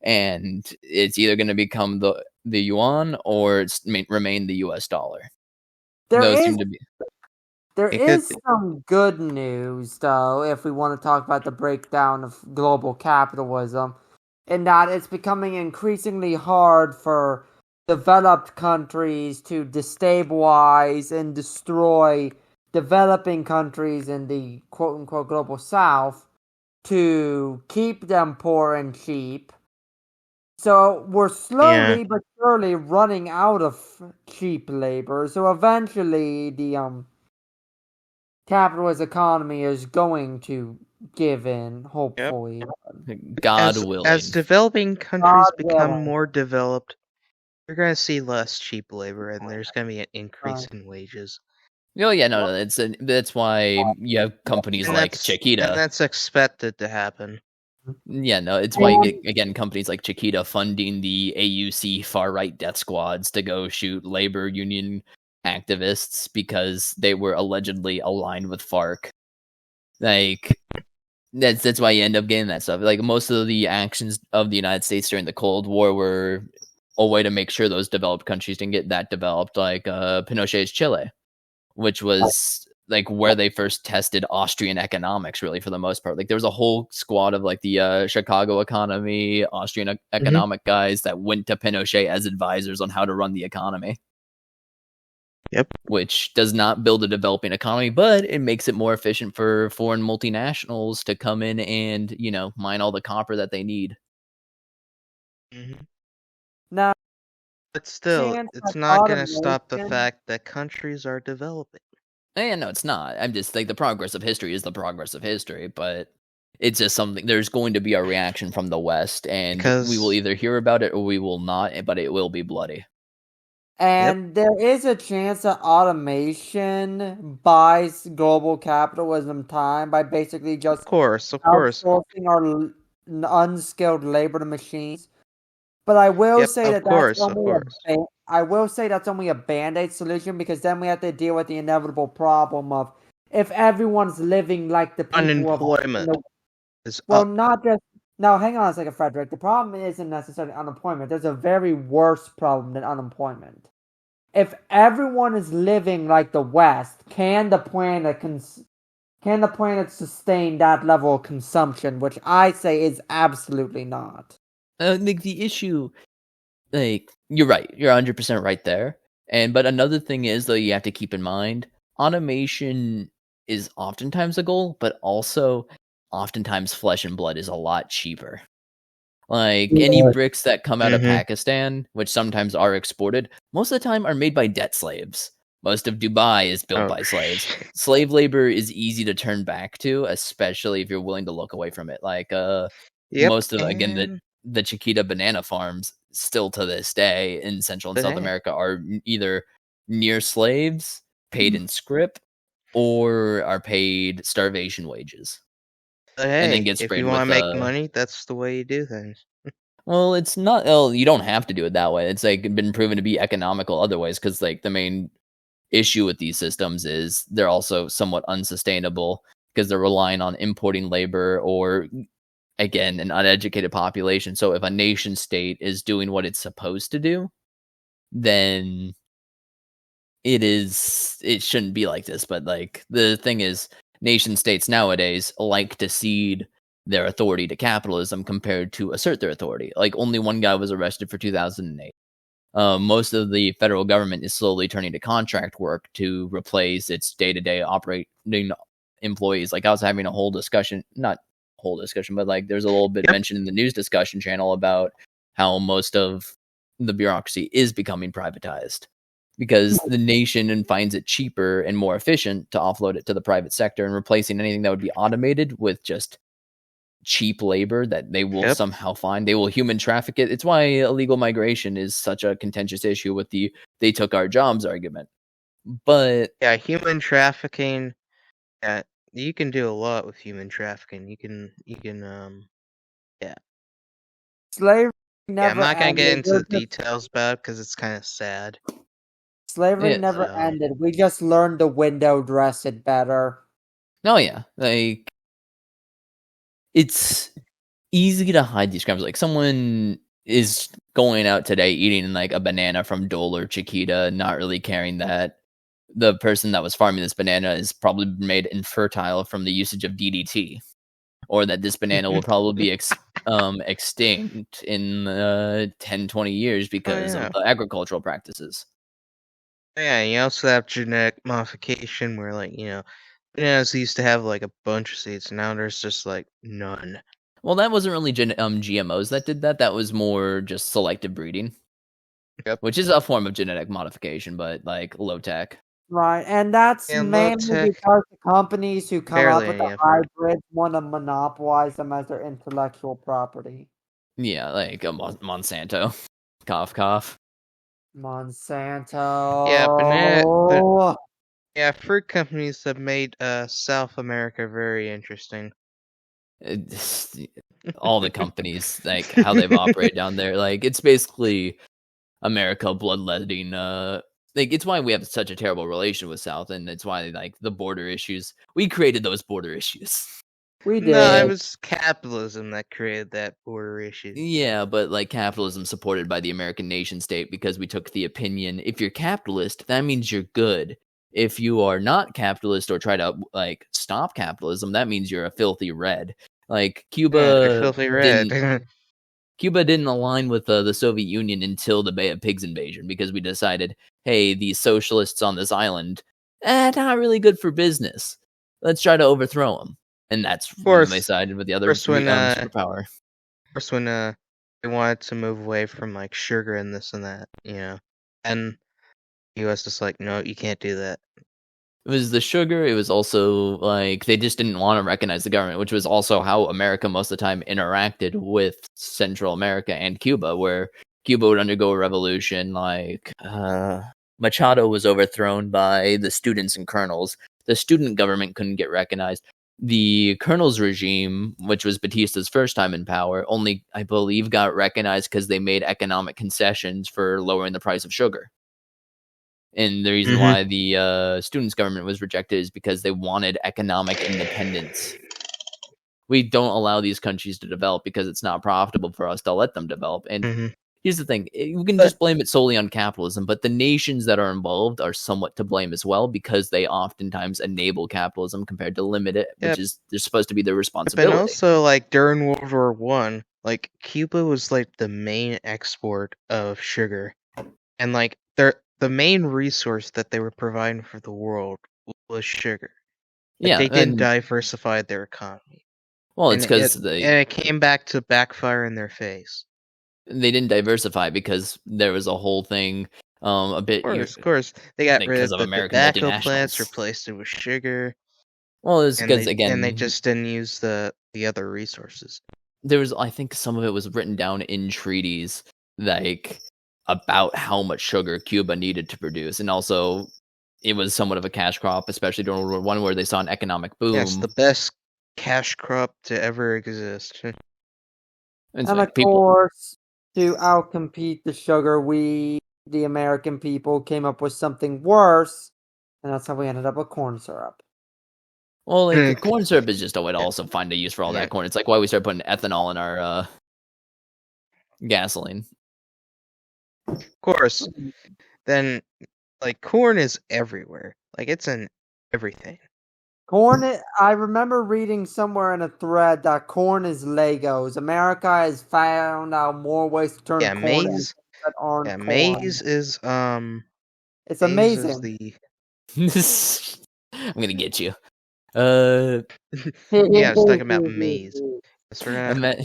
And it's either going to become the yuan or it's remain the US dollar. There Those is seem to be. There It could is be. some good news, though, if we want to talk about the breakdown of global capitalism, in that it's becoming increasingly hard for developed countries to destabilize and destroy developing countries in the quote-unquote global south to keep them poor and cheap. So we're slowly but surely running out of cheap labor. So eventually the capitalist economy is going to give in, hopefully. God willing. As developing countries God become willing. more developed, you're going to see less cheap labor, and there's going to be an increase in wages. Oh yeah, no, that's why you have companies And like and Chiquita. that's expected to happen. Yeah, no, it's why you get, again, companies like Chiquita funding the AUC far-right death squads to go shoot labor union activists because they were allegedly aligned with FARC. Like, that's why you end up getting that stuff. Like, most of the actions of the United States during the Cold War were a way to make sure those developed countries didn't get that developed, like Pinochet's Chile, which was like where they first tested Austrian economics, really, for the most part. Like, there was a whole squad of like the Chicago economy, Austrian economic guys that went to Pinochet as advisors on how to run the economy. Yep. Which does not build a developing economy, but it makes it more efficient for foreign multinationals to come in and, mine all the copper that they need. Now, But still, it's not going to stop the fact that countries are developing. No, it's not. I'm just like, the progress of history is the progress of history, but it's just something. There's going to be a reaction from the West, and we will either hear about it or we will not, but it will be bloody. And there is a chance that automation buys global capitalism time by basically just outsourcing our unskilled labor to machines. But I will say that's only a band-aid solution, because then we have to deal with the inevitable problem of, if everyone's living like the people unemployment is well, up. not just now. Hang on a second, Frederick. The problem isn't necessarily unemployment. There's a very worse problem than unemployment. If everyone is living like the West, can the planet sustain that level of consumption? Which I say is absolutely not. Like, the issue, like, you're right. You're 100% right there. But another thing is, though, you have to keep in mind, automation is oftentimes a goal, but also oftentimes flesh and blood is a lot cheaper. Like, any bricks that come out of Pakistan, which sometimes are exported, most of the time are made by debt slaves. Most of Dubai is built by slaves. Slave labor is easy to turn back to, especially if you're willing to look away from it. Like, most of, again, the Chiquita banana farms, still to this day in Central and South America, are either near slaves, paid in scrip, or are paid starvation wages. But and then hey, get if sprayed you want to make money, that's the way you do things. Well, it's not. Well, you don't have to do it that way. It's like been proven to be economical otherwise, because like the main issue with these systems is they're also somewhat unsustainable because they're relying on importing labor or, again, an uneducated population. So if a nation state is doing what it's supposed to do, then it shouldn't be like this. But like, the thing is, nation states nowadays like to cede their authority to capitalism compared to assert their authority. Like, only one guy was arrested for 2008. Most of the federal government is slowly turning to contract work to replace its day-to-day operating employees. Like, I was having a whole discussion, not whole discussion, but like there's a little bit mentioned in the news discussion channel about how most of the bureaucracy is becoming privatized because the nation finds it cheaper and more efficient to offload it to the private sector and replacing anything that would be automated with just cheap labor that they will somehow find. They will human traffic it. It's why illegal migration is such a contentious issue with the "they took our jobs" argument. But yeah, human trafficking. Yeah, you can do a lot with human trafficking. You can yeah. Slavery Yeah, never I'm not gonna get ended. into the details about it because it's kind of sad. Slavery Yeah, never ended. We just learned to window dress it better. oh yeah, like it's easy to hide these crimes. Like someone is going out today eating like a banana from Dole or Chiquita, not really caring that the person that was farming this banana is probably made infertile from the usage of DDT, or that this banana will probably be extinct in 10, 20 years because of the agricultural practices. Yeah, you also have genetic modification where, like, bananas used to have like a bunch of seeds. Now there's just like none. Well, that wasn't really GMOs that did that. That was more just selective breeding, which is a form of genetic modification, but like low tech. Right, and that's mainly because the companies who come up with the hybrids want to monopolize them as their intellectual property. Yeah, like Monsanto. Cough, cough. Monsanto. Yeah, fruit companies have made South America very interesting. All the companies, like how they've operated down there, like it's basically America bloodletting. Like it's why we have such a terrible relation with South, and it's why like the border issues. We created those border issues. We did. No, it was capitalism that created that border issue. Yeah, but like capitalism supported by the American nation state because we took the opinion if you're capitalist, that means you're good. If you are not capitalist or try to like stop capitalism, that means you're a filthy red. Like Cuba, filthy red. Cuba didn't align with the Soviet Union until the Bay of Pigs invasion because we decided, hey, these socialists on this island, not really good for business. Let's try to overthrow them. And that's when they sided with the other superpower. First, when they wanted to move away from like sugar and this and that, and the U.S. just like, no, you can't do that. It was the sugar. It was also like they just didn't want to recognize the government, which was also how America most of the time interacted with Central America and Cuba, where Cuba would undergo a revolution. Like Machado was overthrown by the students and colonels. The student government couldn't get recognized. The colonels regime, which was Batista's first time in power, only, I believe, got recognized because they made economic concessions for lowering the price of sugar. And the reason why the students' government was rejected is because they wanted economic independence. We don't allow these countries to develop because it's not profitable for us to let them develop. And here's the thing. We can just blame it solely on capitalism, but the nations that are involved are somewhat to blame as well because they oftentimes enable capitalism compared to limit it, which is they're supposed to be their responsibility. But also, like, during World War I, like, Cuba was, like, the main export of sugar. And, like, the main resource that they were providing for the world was sugar. Like, they didn't diversify their economy. Well, it's because and it came back to backfire in their face. They didn't diversify because there was a whole thing a bit. Of course. They got rid of the tobacco plants, replaced it with sugar. Well, it's because, and they just didn't use the other resources. There was, I think some of it was written down in treaties, like, about how much sugar Cuba needed to produce. And also, it was somewhat of a cash crop, especially during World War I, where they saw an economic boom. Yes, the best cash crop to ever exist. And of course, to outcompete the sugar, the American people, came up with something worse, and that's how we ended up with corn syrup. Well, like, corn syrup is just a way to also find a use for all that corn. It's like why we started putting ethanol in our gasoline. Of course. Then, like, corn is everywhere. Like, it's in everything. Corn, I remember reading somewhere in a thread that corn is Legos. America has found out more ways to turn corn maize, that aren't corn. Maize is, it's amazing. I'm gonna get you. Yeah, I was talking about maize. So we're gonna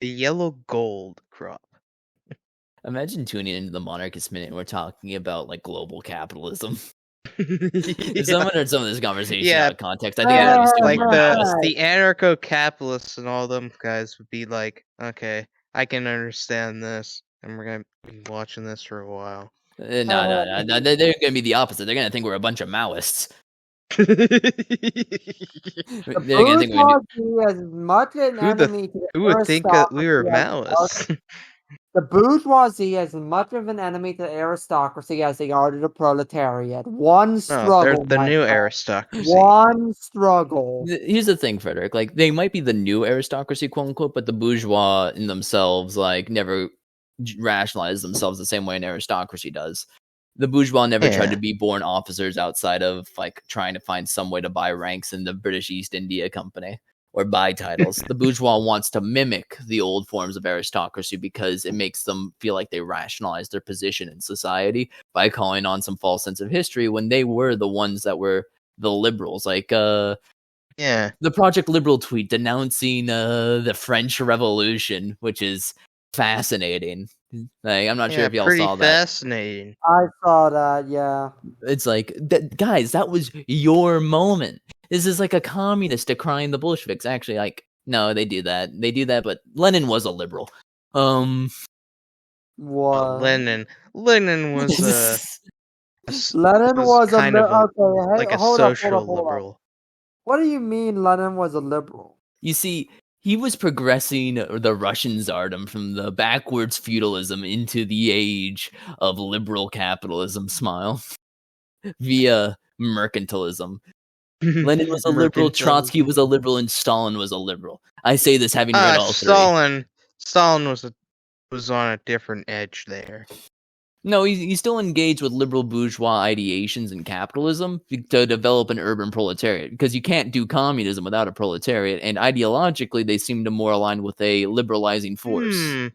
the yellow gold crop. Imagine tuning into the Monarchist Minute and we're talking about like global capitalism. If someone heard some of this conversation out of context, I think they'd be super like embarrassed. the anarcho-capitalists and all them guys would be like, okay, I can understand this, and we're gonna be watching this for a while. No. They're gonna be the opposite. They're gonna think we're a bunch of Maoists. The bourgeoisie as much an enemy to the who would think that we were aristocracy Maoists? The bourgeoisie is as much of an enemy to the aristocracy as they are to the proletariat. One struggle. They're the new aristocracy. One struggle. Here's the thing, Frederick. Like, they might be the new aristocracy, quote unquote, but the bourgeois in themselves, like, never rationalize themselves the same way an aristocracy does. The bourgeois never tried to be born officers outside of, like, trying to find some way to buy ranks in the British East India Company or buy titles. The bourgeois wants to mimic the old forms of aristocracy because it makes them feel like they rationalize their position in society by calling on some false sense of history when they were the ones that were the liberals. Like, the Project Liberal tweet denouncing the French Revolution, which is fascinating. Like, I'm not sure if y'all saw that. Fascinating. I saw that, yeah. It's like, guys, that was your moment. This is like a communist decrying the Bolsheviks. Actually, like, no, they do that, but Lenin was a liberal. What? Lenin was Lenin was kind of like a social liberal. What do you mean Lenin was a liberal? You see, he was progressing the Russian Tsardom from the backwards feudalism into the age of liberal capitalism, smile, via mercantilism. Lenin was a liberal, Trotsky was a liberal, and Stalin was a liberal. I say this having read all three. Stalin was on a different edge there. No, he still engaged with liberal bourgeois ideations and capitalism to develop an urban proletariat, because you can't do communism without a proletariat, and ideologically they seem to more align with a liberalizing force. You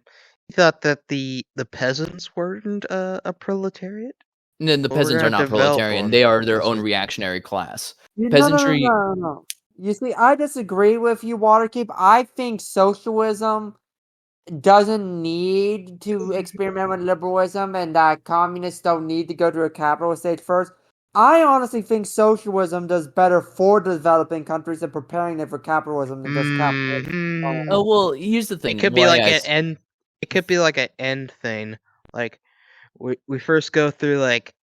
thought that the peasants weren't a proletariat? And then the peasants are not proletarian, they are their own reactionary class. Peasantry. No. You see, I disagree with you, Watercube. I think socialism doesn't need to experiment with liberalism, and that communists don't need to go to a capitalist stage first. I honestly think socialism does better for developing countries and preparing them for capitalism than just capitalism. Oh, well, here's the thing. It could be like an end. It could be like an end thing. Like we first go through like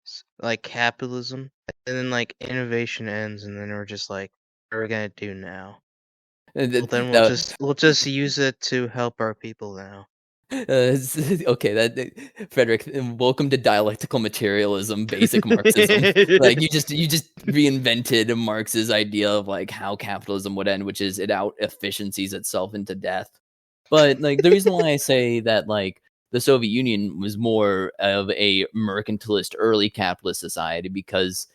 capitalism, and then like innovation ends, and then we're just like, what are we gonna do now? Well, then we'll just use it to help our people now. Okay, Frederick, welcome to dialectical materialism, basic Marxism. Like, you just reinvented Marx's idea of like how capitalism would end, which is it out efficiencies itself into death. But like, the reason why I say that like the Soviet Union was more of a mercantilist early capitalist society, because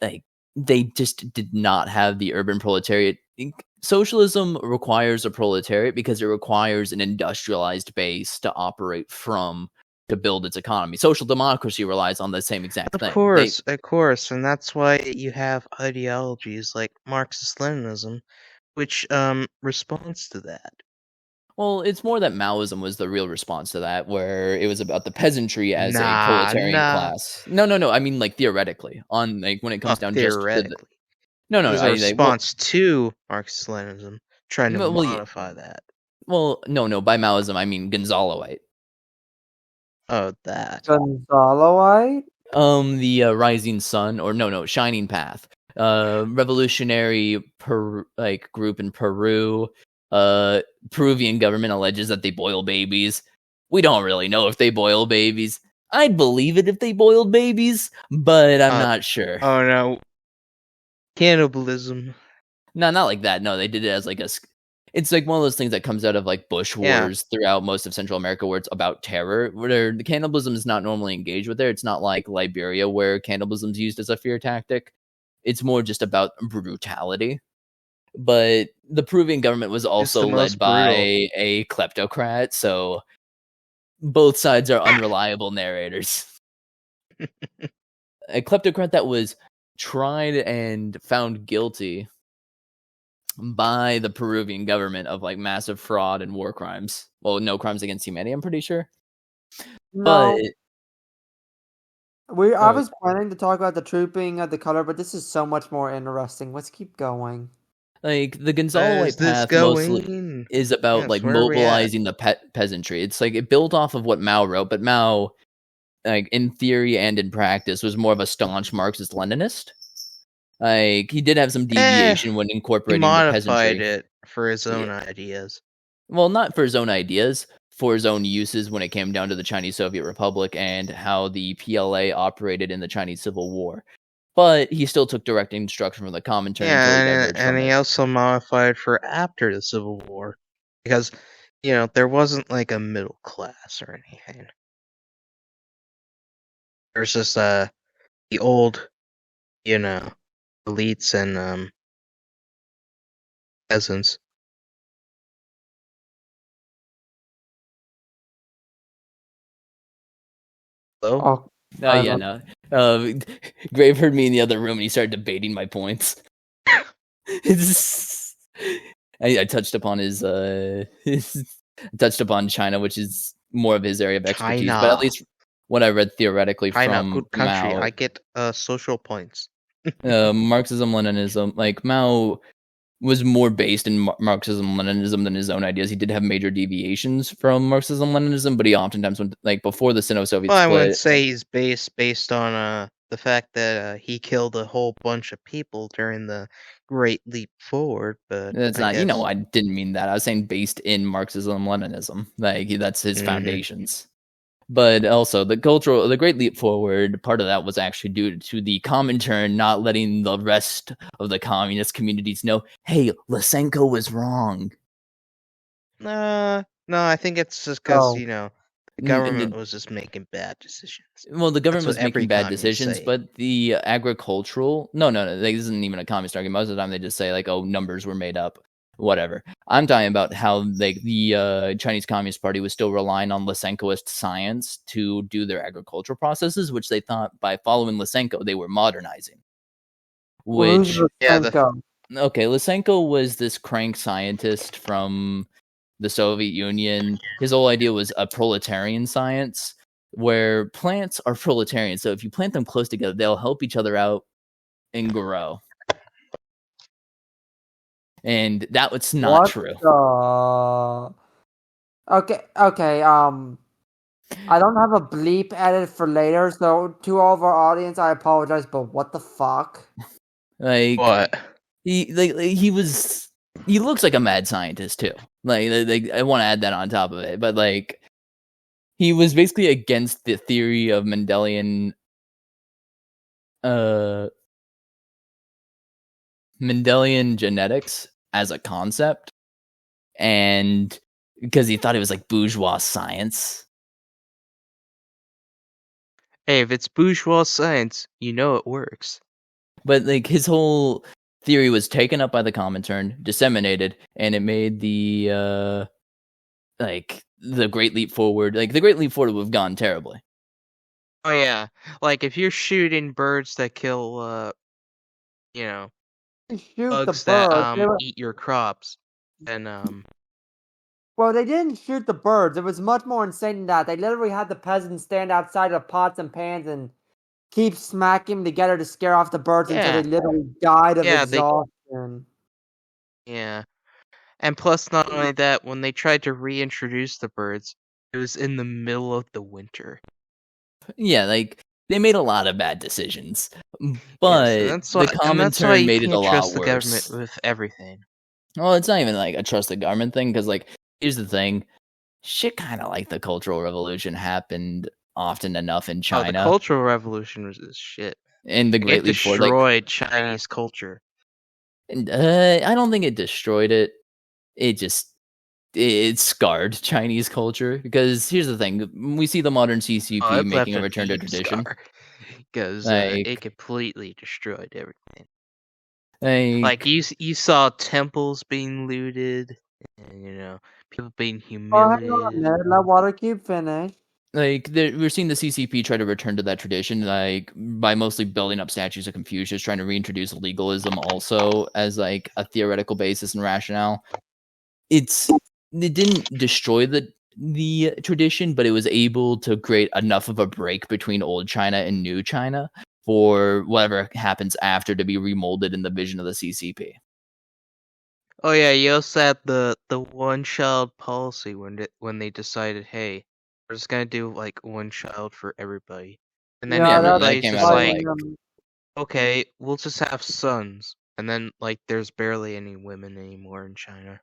like they just did not have the urban proletariat. Socialism requires a proletariat because it requires an industrialized base to operate from to build its economy. Social democracy relies on the same exact thing. Of course, and that's why you have ideologies like Marxist-Leninism, which responds to that. Well, it's more that Maoism was the real response to that, where it was about the peasantry as a proletarian class. No. I mean, like, theoretically, on like when it comes down theoretically. Just to No, it was a response to Marxist-Leninism, trying to modify that. Well, no, by Maoism I mean Gonzaloite. Oh, that. Gonzaloite? The Rising Sun, or no, Shining Path. Revolutionary group in Peru. Peruvian government alleges that they boil babies. We don't really know if they boil babies. I'd believe it if they boiled babies, but I'm not sure. Oh no. Cannibalism. No, not like that. No, they did it as like it's like one of those things that comes out of like Bush wars throughout most of Central America, where it's about terror, where the cannibalism is not normally engaged with there. It's not like Liberia, where cannibalism is used as a fear tactic. It's more just about brutality. But the Peruvian government was also led by a kleptocrat, so both sides are unreliable narrators. A kleptocrat that was tried and found guilty by the Peruvian government of like massive fraud and war crimes. Well, no crimes against humanity, I'm pretty sure. No, But I was planning to talk about the trooping of the color, but this is so much more interesting. Let's keep going. like the Gonzalo Where's White this Path mostly going? is about Yes, like where are we at? mobilizing the peasantry. It's like it built off of what Mao wrote, but Mao, like in theory and in practice, was more of a staunch Marxist-Leninist. Like he did have some deviation when He incorporating the modified peasantry. it for his own Yeah. ideas. Well, not for his own ideas, for his own uses when it came down to the Chinese Soviet Republic and how the PLA operated in the Chinese Civil War. But he still took direct instruction from the Comintern until he diverged and from he it. also modified for after the Civil War, because there wasn't like a middle class or anything. There's just the old, elites and peasants. Hello? Oh, Yeah, no. Grave heard me in the other room and he started debating my points. I touched upon touched upon China, which is more of his area of expertise. China. But at least what I read theoretically China, from good country. Mao, I get social points. Marxism, Leninism, like Mao was more based in Marxism, Leninism than his own ideas. He did have major deviations from Marxism, Leninism, but he oftentimes went like before the Sino-Soviet Well, I split. wouldn't say he's based on the fact that he killed a whole bunch of people during the Great Leap Forward, but That's I not, guess. I didn't mean that. I was saying based in Marxism, Leninism. Like that's his Mhm. foundations. But also the Great Leap Forward, part of that was actually due to the Comintern not letting the rest of the communist communities know, hey, Lysenko was wrong. No, I think it's just because Oh. the government was just making bad decisions. Well, the government what was making every bad communist decisions, say. but the agricultural no, like, this isn't even a communist argument. Most of the time, they just say like, "Oh, numbers were made up." Whatever. I'm talking about how like the Chinese Communist Party was still relying on Lysenkoist science to do their agricultural processes, which they thought by following Lysenko they were modernizing. Who's Which Lysenko? okay, Lysenko was this crank scientist from the Soviet Union. His whole idea was a proletarian science where plants are proletarian. So if you plant them close together, they'll help each other out and grow. And that's not What true. Okay. I don't have a bleep edit for later, so to all of our audience, I apologize. But what the fuck? Like What? he looks like a mad scientist too. Like I want to add that on top of it, but like he was basically against the theory of Mendelian genetics as a concept, and because he thought it was like bourgeois science. Hey, if it's bourgeois science, it works. But like his whole theory was taken up by the Comintern, disseminated, and it made the the Great Leap Forward. Like the Great Leap Forward would have gone terribly. Oh yeah, like if you're shooting birds that kill, Shoot bugs the bird. that eat your crops, and Well, they didn't shoot the birds. It was much more insane than that. They literally had the peasants stand outside of pots and pans and keep smacking them together to scare off the birds until they literally died of exhaustion. And plus, not only that, when they tried to reintroduce the birds, it was in the middle of the winter. Yeah, like they made a lot of bad decisions, but the Comintern made it a lot trust worse. The government with everything. Well, it's not even like a trust the government thing, because like here's the thing, shit kind of like the Cultural Revolution happened often enough in China. The Cultural Revolution was this shit. And the Great Leap Forward destroyed Chinese culture. And I don't think it destroyed it. It scarred Chinese culture, because here's the thing: we see the modern CCP making a return to tradition, because it completely destroyed everything. Like you saw temples being looted, and people being humiliated. Hang on a minute, let Watercube finish. like we're seeing the CCP try to return to that tradition, like by mostly building up statues of Confucius, trying to reintroduce legalism also as like a theoretical basis and rationale. It didn't destroy the tradition, but it was able to create enough of a break between old China and new China for whatever happens after to be remolded in the vision of the CCP. Oh yeah, you also had the one-child policy when they decided, hey, we're just gonna do like one child for everybody, and then Yeah, that's that everybody's came just out of like, like okay, we'll just have sons, and then like there's barely any women anymore in China.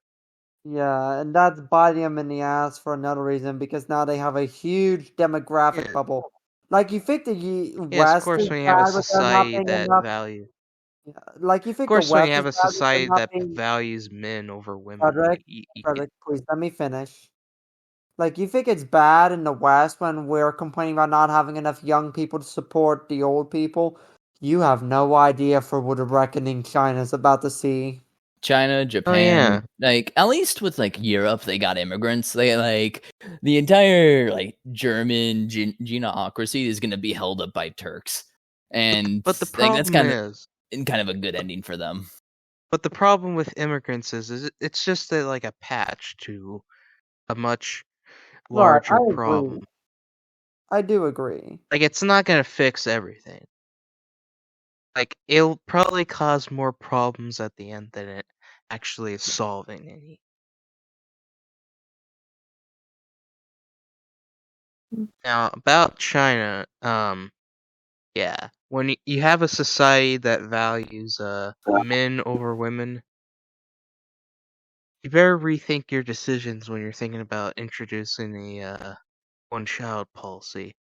Yeah, and that's biting them in the ass for another reason because now they have a huge demographic Yeah. bubble. Like you think the Yes, of West course, is when you have a bad with there not society being that enough. value, Yeah, like you of think the course, when you West is have a bad with there society not that being. values men over women, Frederick, please let me finish. Like you think it's bad in the West when we're complaining about not having enough young people to support the old people. You have no idea for what a reckoning China's about to see. China, Japan, like at least with like Europe, they got immigrants. They like the entire like German genocracy is going to be held up by Turks, and but the like that's problem is, kind of a good ending for them. but the problem with immigrants is it's just like a patch to a much Right, I larger problem. agree. I do agree. Like it's not gonna fix everything. Like it'll probably cause more problems at the end than it actually is solving any. Now about China, yeah, when you have a society that values men over women, you better rethink your decisions when you're thinking about introducing a one-child policy.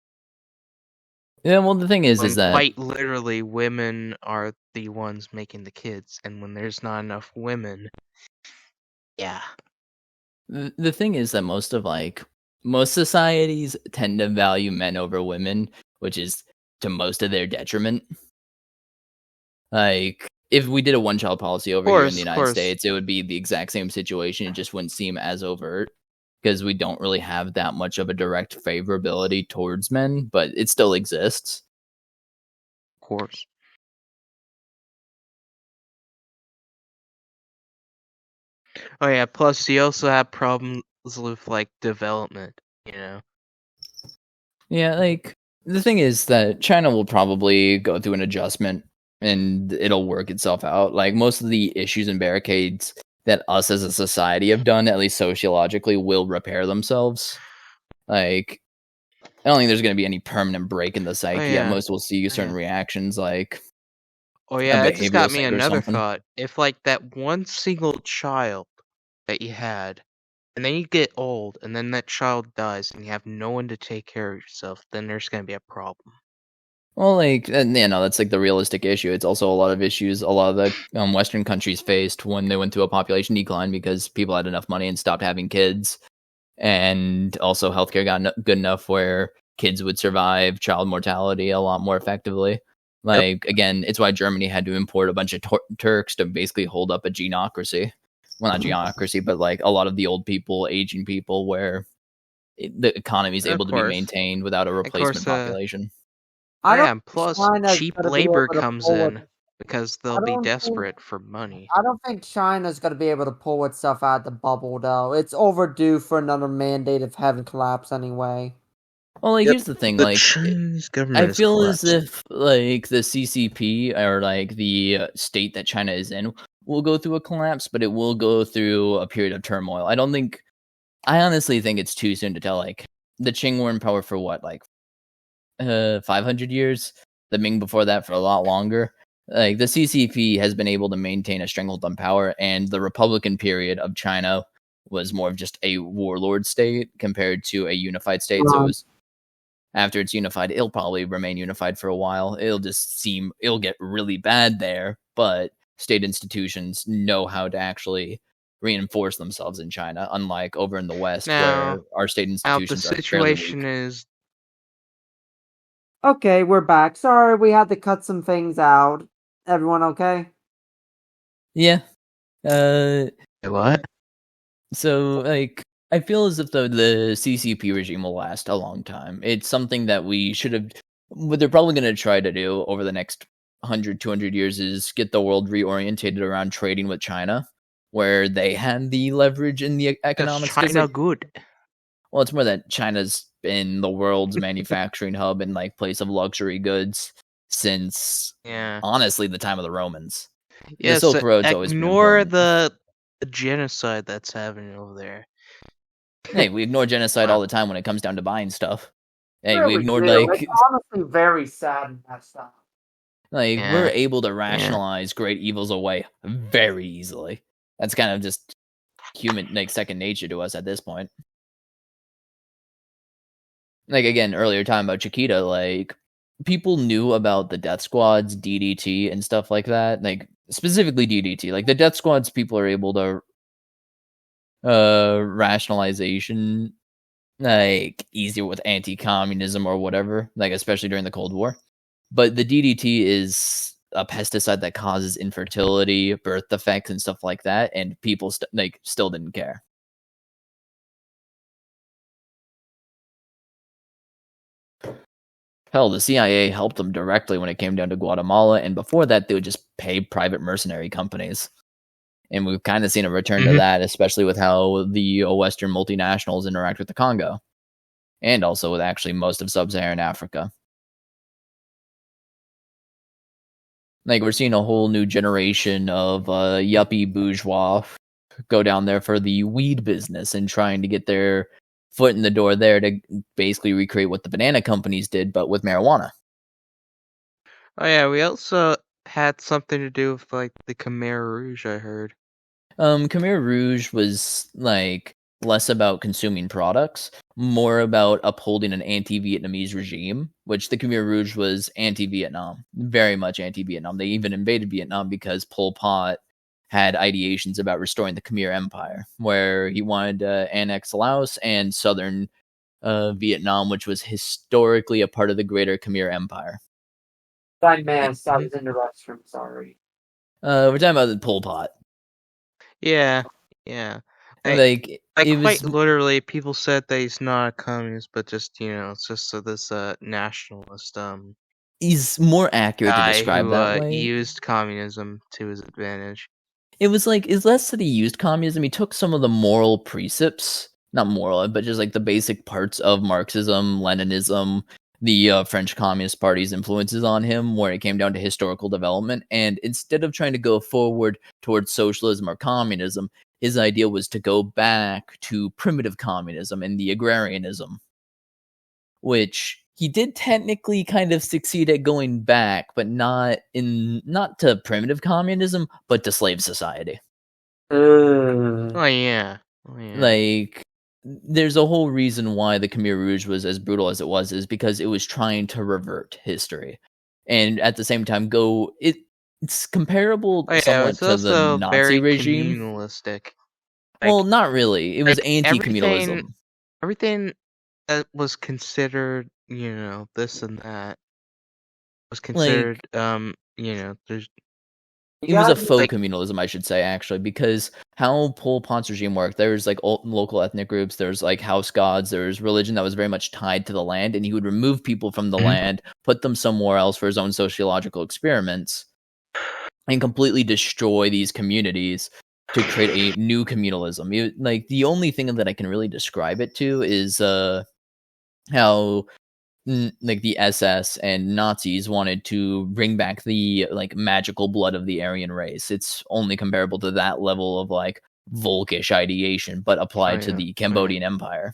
Yeah, well, the thing is When that quite literally women are the ones making the kids, and when there's not enough women, yeah. the thing is that most societies tend to value men over women, which is to most of their detriment. Like, if we did a one-child policy over here in the Of United course. States, it would be the exact same situation. It just wouldn't seem as overt because we don't really have that much of a direct favorability towards men, but it still exists. Of course. Oh yeah, plus you also have problems with like development, you know. Yeah, like the thing is that China will probably go through an adjustment and it'll work itself out. Like most of the issues and barricades that us as a society have done, at least sociologically, will repair themselves. Like I don't think there's going to be any permanent break in the psyche. yeah. At most, we'll see certain reactions like Oh a yeah, it just got behavioral me sink or another something. thought. If like that one single child that you had, and then you get old, and then that child dies, and you have no one to take care of yourself, then there's gonna be a problem. Well, like that's like the realistic issue. It's also a lot of issues a lot of the Western countries faced when they went through a population decline because people had enough money and stopped having kids, and also healthcare got good enough where kids would survive child mortality a lot more effectively. Like again, it's why Germany had to import a bunch of Turks to basically hold up a genocracy. Well, not genocracy, but like a lot of the old people, aging people, where the economy is Of able to be course. maintained without a replacement population. I Yeah, don't and plus China's cheap gonna be labor able to comes pull it. in because I they'll be don't think desperate for money. I don't think China's gonna be able to pull itself out of the bubble though. It's overdue for another mandate of heaven collapse anyway. Well, like here's the thing, The like Chinese I government is feel as collapsing. if like the CCP or like the state that China is in will go through a collapse, but it will go through a period of turmoil. I honestly think it's too soon to tell. Like the Qing were in power for what, like 500 years? The Ming before that for a lot longer. Like the CCP has been able to maintain a stranglehold on power, and the Republican period of China was more of just a warlord state compared to a unified state. So it was after it's unified, it'll probably remain unified for a while. It'll get really bad there, but state institutions know how to actually reinforce themselves in China, unlike over in the West Now, where our state the institutions are fairly weak. situation is Okay, we're back. Sorry, we had to cut some things out. Everyone okay? Yeah. what? So like I feel as if the CCP regime will last a long time. It's something that we should have, what they're probably going to try to do over the next 100, 200 years is get the world reorientated around trading with China, where they had the leverage in the economics. China like, good? well, it's more that China's been the world's manufacturing hub and like place of luxury goods since honestly the time of the Romans. Yeah, the Silk Road's always been ignore important. the genocide that's happening over there. Hey, we ignore genocide all the time when it comes down to buying stuff. Hey, Really we ignored do. It's honestly very sad and messed up. Like, we're able to rationalize great evils away very easily. That's kind of just human, like, second nature to us at this point. Like, again, earlier talking about Chiquita, like, people knew about the death squads, DDT, and stuff like that. Like, specifically DDT. Like, the death squads, people are able to rationalization, like, easier with anti-communism or whatever, like, especially during the Cold War. But the DDT is a pesticide that causes infertility, birth defects, and stuff like that, and people still didn't care. Hell, the CIA helped them directly when it came down to Guatemala, and before that, they would just pay private mercenary companies. And we've kind of seen a return to that, especially with how the Western multinationals interact with the Congo, and also with actually most of sub-Saharan Africa. Like, we're seeing a whole new generation of yuppie bourgeois go down there for the weed business and trying to get their foot in the door there to basically recreate what the banana companies did, but with marijuana. Oh yeah, we also had something to do with like the Khmer Rouge, I heard. Khmer Rouge was like less about consuming products, more about upholding an anti-Vietnamese regime, which the Khmer Rouge was anti-Vietnam, very much anti-Vietnam. They even invaded Vietnam because Pol Pot had ideations about restoring the Khmer Empire, where he wanted to annex Laos and southern Vietnam, which was historically a part of the greater Khmer Empire. I was in the restroom, sorry. We're talking about the Pol Pot. Yeah. Like it was literally, people said that he's not a communist, but just, it's just this nationalist he's more accurate to describe that way. He used communism to his advantage. It was like, it's less that he used communism, he took some of the moral precepts, not moral, but just like the basic parts of Marxism, Leninism, the French Communist Party's influences on him, where it came down to historical development, and instead of trying to go forward towards socialism or communism, his idea was to go back to primitive communism and the agrarianism, which he did technically kind of succeed at going back, but not to primitive communism, but to slave society. Oh yeah. Like, there's a whole reason why the Khmer Rouge was as brutal as it was, is because it was trying to revert history, and at the same time it's comparable somewhat to the Nazi regime. Communalistic. Well, not really. It was anti-communalism. Everything that was considered, this and that was considered, there's. It was a faux communalism, I should say, actually, because how Pol Pot's regime worked, there's like local ethnic groups, there's like house gods, there's religion that was very much tied to the land, and he would remove people from the land, put them somewhere else for his own sociological experiments, and completely destroy these communities to create a new communalism. Like, the only thing that I can really describe it to is how like the SS and Nazis wanted to bring back the like magical blood of the Aryan race. It's only comparable to that level of like Volkish ideation, but applied to the Cambodian Empire.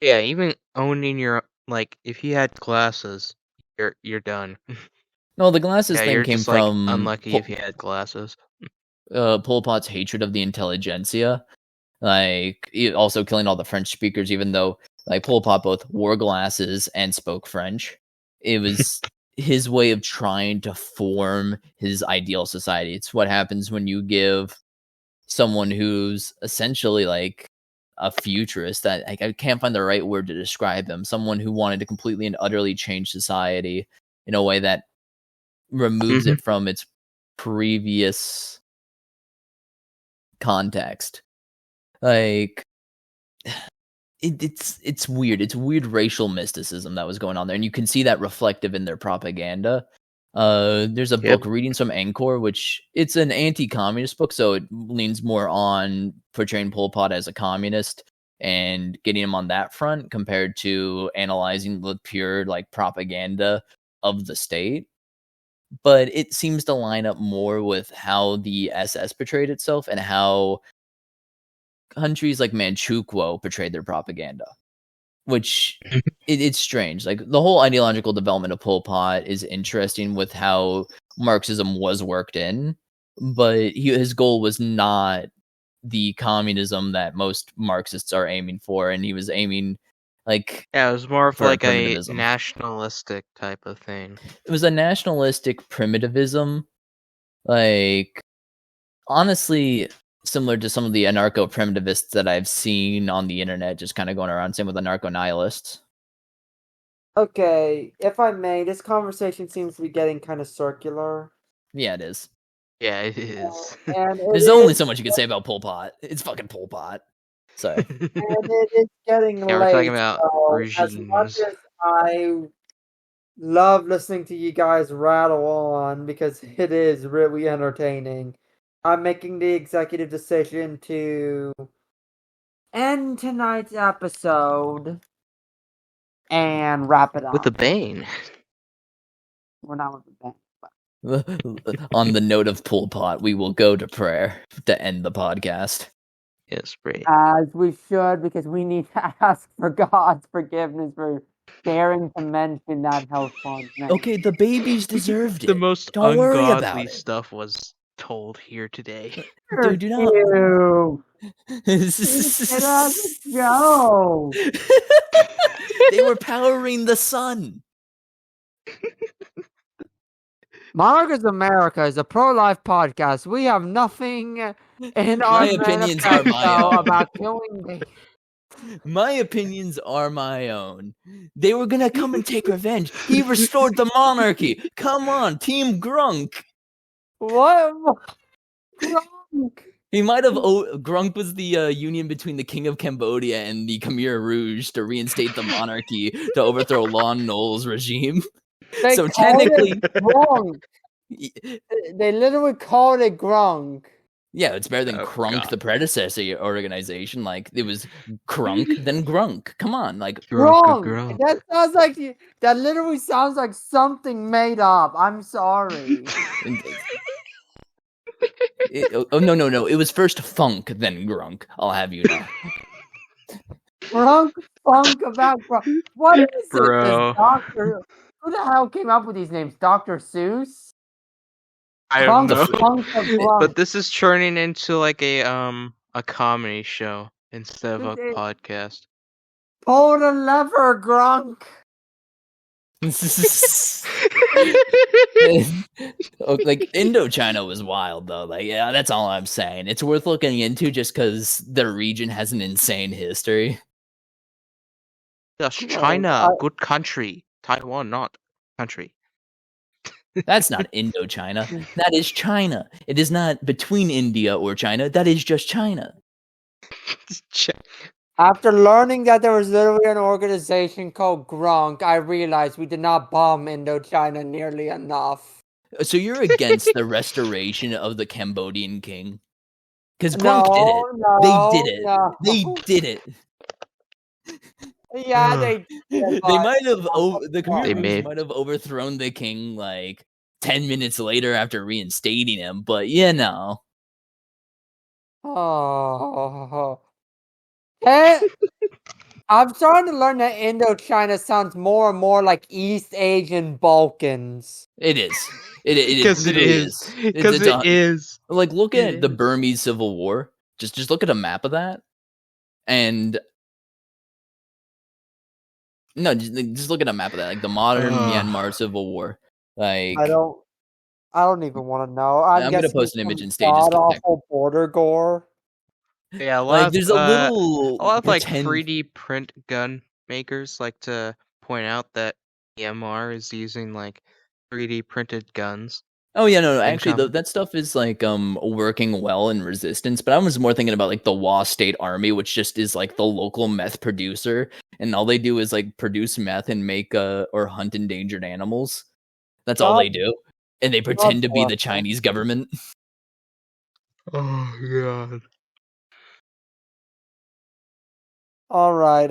Yeah, even owning your, like, if you had glasses, you're done. No, the glasses thing came from unlucky if you had glasses. Pol Pot's hatred of the intelligentsia, like also killing all the French speakers, even though like Pol Pot both wore glasses and spoke French. It was his way of trying to form his ideal society. It's what happens when you give someone who's essentially like a futurist, that like, I can't find the right word to describe him, someone who wanted to completely and utterly change society in a way that removes it from its previous context. Like, it's weird. It's weird racial mysticism that was going on there, and you can see that reflective in their propaganda. There's a book, Readings from Angkor, which it's an anti-communist book, so it leans more on portraying Pol Pot as a communist and getting him on that front compared to analyzing the pure like propaganda of the state. But it seems to line up more with how the SS portrayed itself and how countries like Manchukuo portrayed their propaganda, which it's strange. Like the whole ideological development of Pol Pot is interesting with how Marxism was worked in, but his goal was not the communism that most Marxists are aiming for, and he was aiming like Yeah, it was more of for like a primitivism. nationalistic type of thing. It was a nationalistic primitivism, like honestly similar to some of the anarcho-primitivists that I've seen on the internet just kind of going around. Same with anarcho-nihilists. Okay, if I may, this conversation seems to be getting kind of circular. Yeah, it is. Yeah, it is. And There's only so much you can say about Pol Pot. It's fucking Pol Pot. So and it is getting Yeah, late. we're talking about so as much regimes. as I love listening to you guys rattle on because it is really entertaining, I'm making the executive decision to end tonight's episode and wrap it up. With a bang. We're not with the bang. on the note of Pol Pot, we will go to prayer to end the podcast. Yes, great. As we should, because we need to ask for God's forgiveness for daring to mention that health fund name. Okay, the babies deserved it. The most Don't worry about ungodly it. stuff was told here today. Dude, do not. You. It has a joke. They were powering the sun. Monarchist America is a pro-life podcast. We have nothing in our opinions are my own. about killing babies. My opinions are my own. They were gonna come and take revenge. He restored the monarchy. Come on, Team Grunk. What? Grunk. He might have. Grunk was the union between the King of Cambodia and the Khmer Rouge to reinstate the monarchy to overthrow Lon Nol's regime. They So called technically, it Grunk. They literally called it Grunk. yeah, it's better than Oh, Crunk, God. the predecessor organization. Like it was Crunk, then Grunk. Come on, like Grunk. That sounds like that. Literally sounds like something made up. I'm sorry. No. It was first Funk, then Grunk. I'll have you know. Grunk, funk about Grunk. What is Bro. it? Doctor? Who the hell came up with these names? Dr. Seuss? I don't know. Funk of Grunk. But this is turning into like a comedy show instead of a podcast. Pull the lever, Grunk. Like Indochina was wild though. Like yeah, that's all I'm saying. It's worth looking into just because the region has an insane history. Yes, China, good country. Taiwan, not country. That's not Indochina. That is China. It is not between India or China. That is just China. After learning that there was literally an organization called Grunk, I realized we did not bomb Indochina nearly enough. So you're against the restoration of the Cambodian king? Because Grunk did it. They did it. No. They did it. Yeah, they did. They might have. The Khmer They Rouge might have overthrown the king like 10 minutes later after reinstating him, but you know. Oh. Hey, I'm starting to learn that Indochina sounds more and more like East Asian Balkans. It is. It Because it is. Because it is. Like look at the Burmese Civil War. Just look at a map of that, and no, just look at a map of that. Like the modern Myanmar Civil War. Like I don't even want to know. I'm gonna post an image in stages. Awful border gore. Yeah, there's a lot of like 3D print gun makers like to point out that Myanmar is using like 3D printed guns. Oh yeah, no, actually, income. that stuff is like working well in resistance. But I was more thinking about like the Wa State Army, which just is like the local meth producer, and all they do is like produce meth and make or hunt endangered animals. That's all God, they do, and they God pretend to be bless the them. Chinese government. Oh god. All right,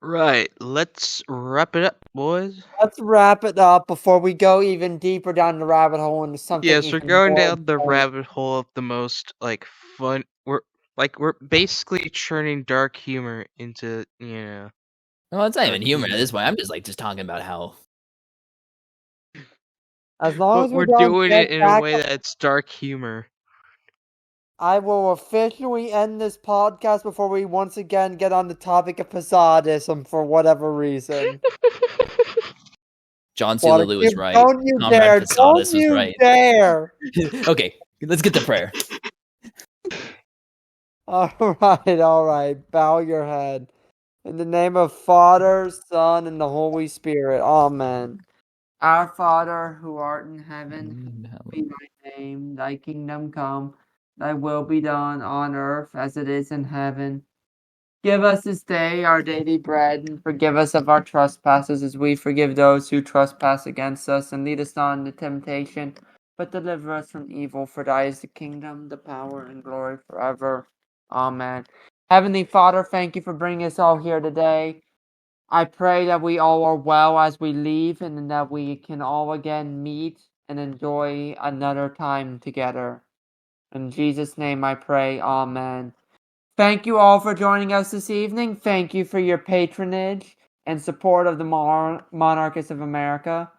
Right, let's wrap it up, boys. let's wrap it up before we go even deeper down the rabbit hole into something Yes, we're even going more down the important. rabbit hole of the most like fun. We're basically churning dark humor into Well, it's not even dark humor at humor. this point. I'm just talking about how. As long But as we we're don't doing get it in a back, way that's dark humor. I will officially end this podcast before we once again get on the topic of Posadism for whatever reason. John C. Lilly was Watercube, right. don't you Comrade dare! Don't Posadas was you right. dare! Okay, let's get to prayer. All right. Bow your head. In the name of Father, Son, and the Holy Spirit. Amen. Our Father, who art in heaven, hallowed be thy name. Thy kingdom come. Thy will be done on earth as it is in heaven. Give us this day our daily bread, and forgive us of our trespasses as we forgive those who trespass against us. And lead us not into temptation, but deliver us from evil. For thy is the kingdom, the power, and glory forever. Amen. Heavenly Father, thank you for bringing us all here today. I pray that we all are well as we leave, and that we can all again meet and enjoy another time together. In Jesus' name I pray. Amen. Thank you all for joining us this evening. Thank you for your patronage and support of the Monarchists of America.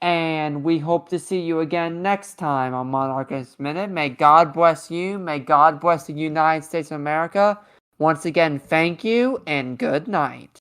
And we hope to see you again next time on Monarchist Minute. May God bless you. May God bless the United States of America. Once again, thank you and good night.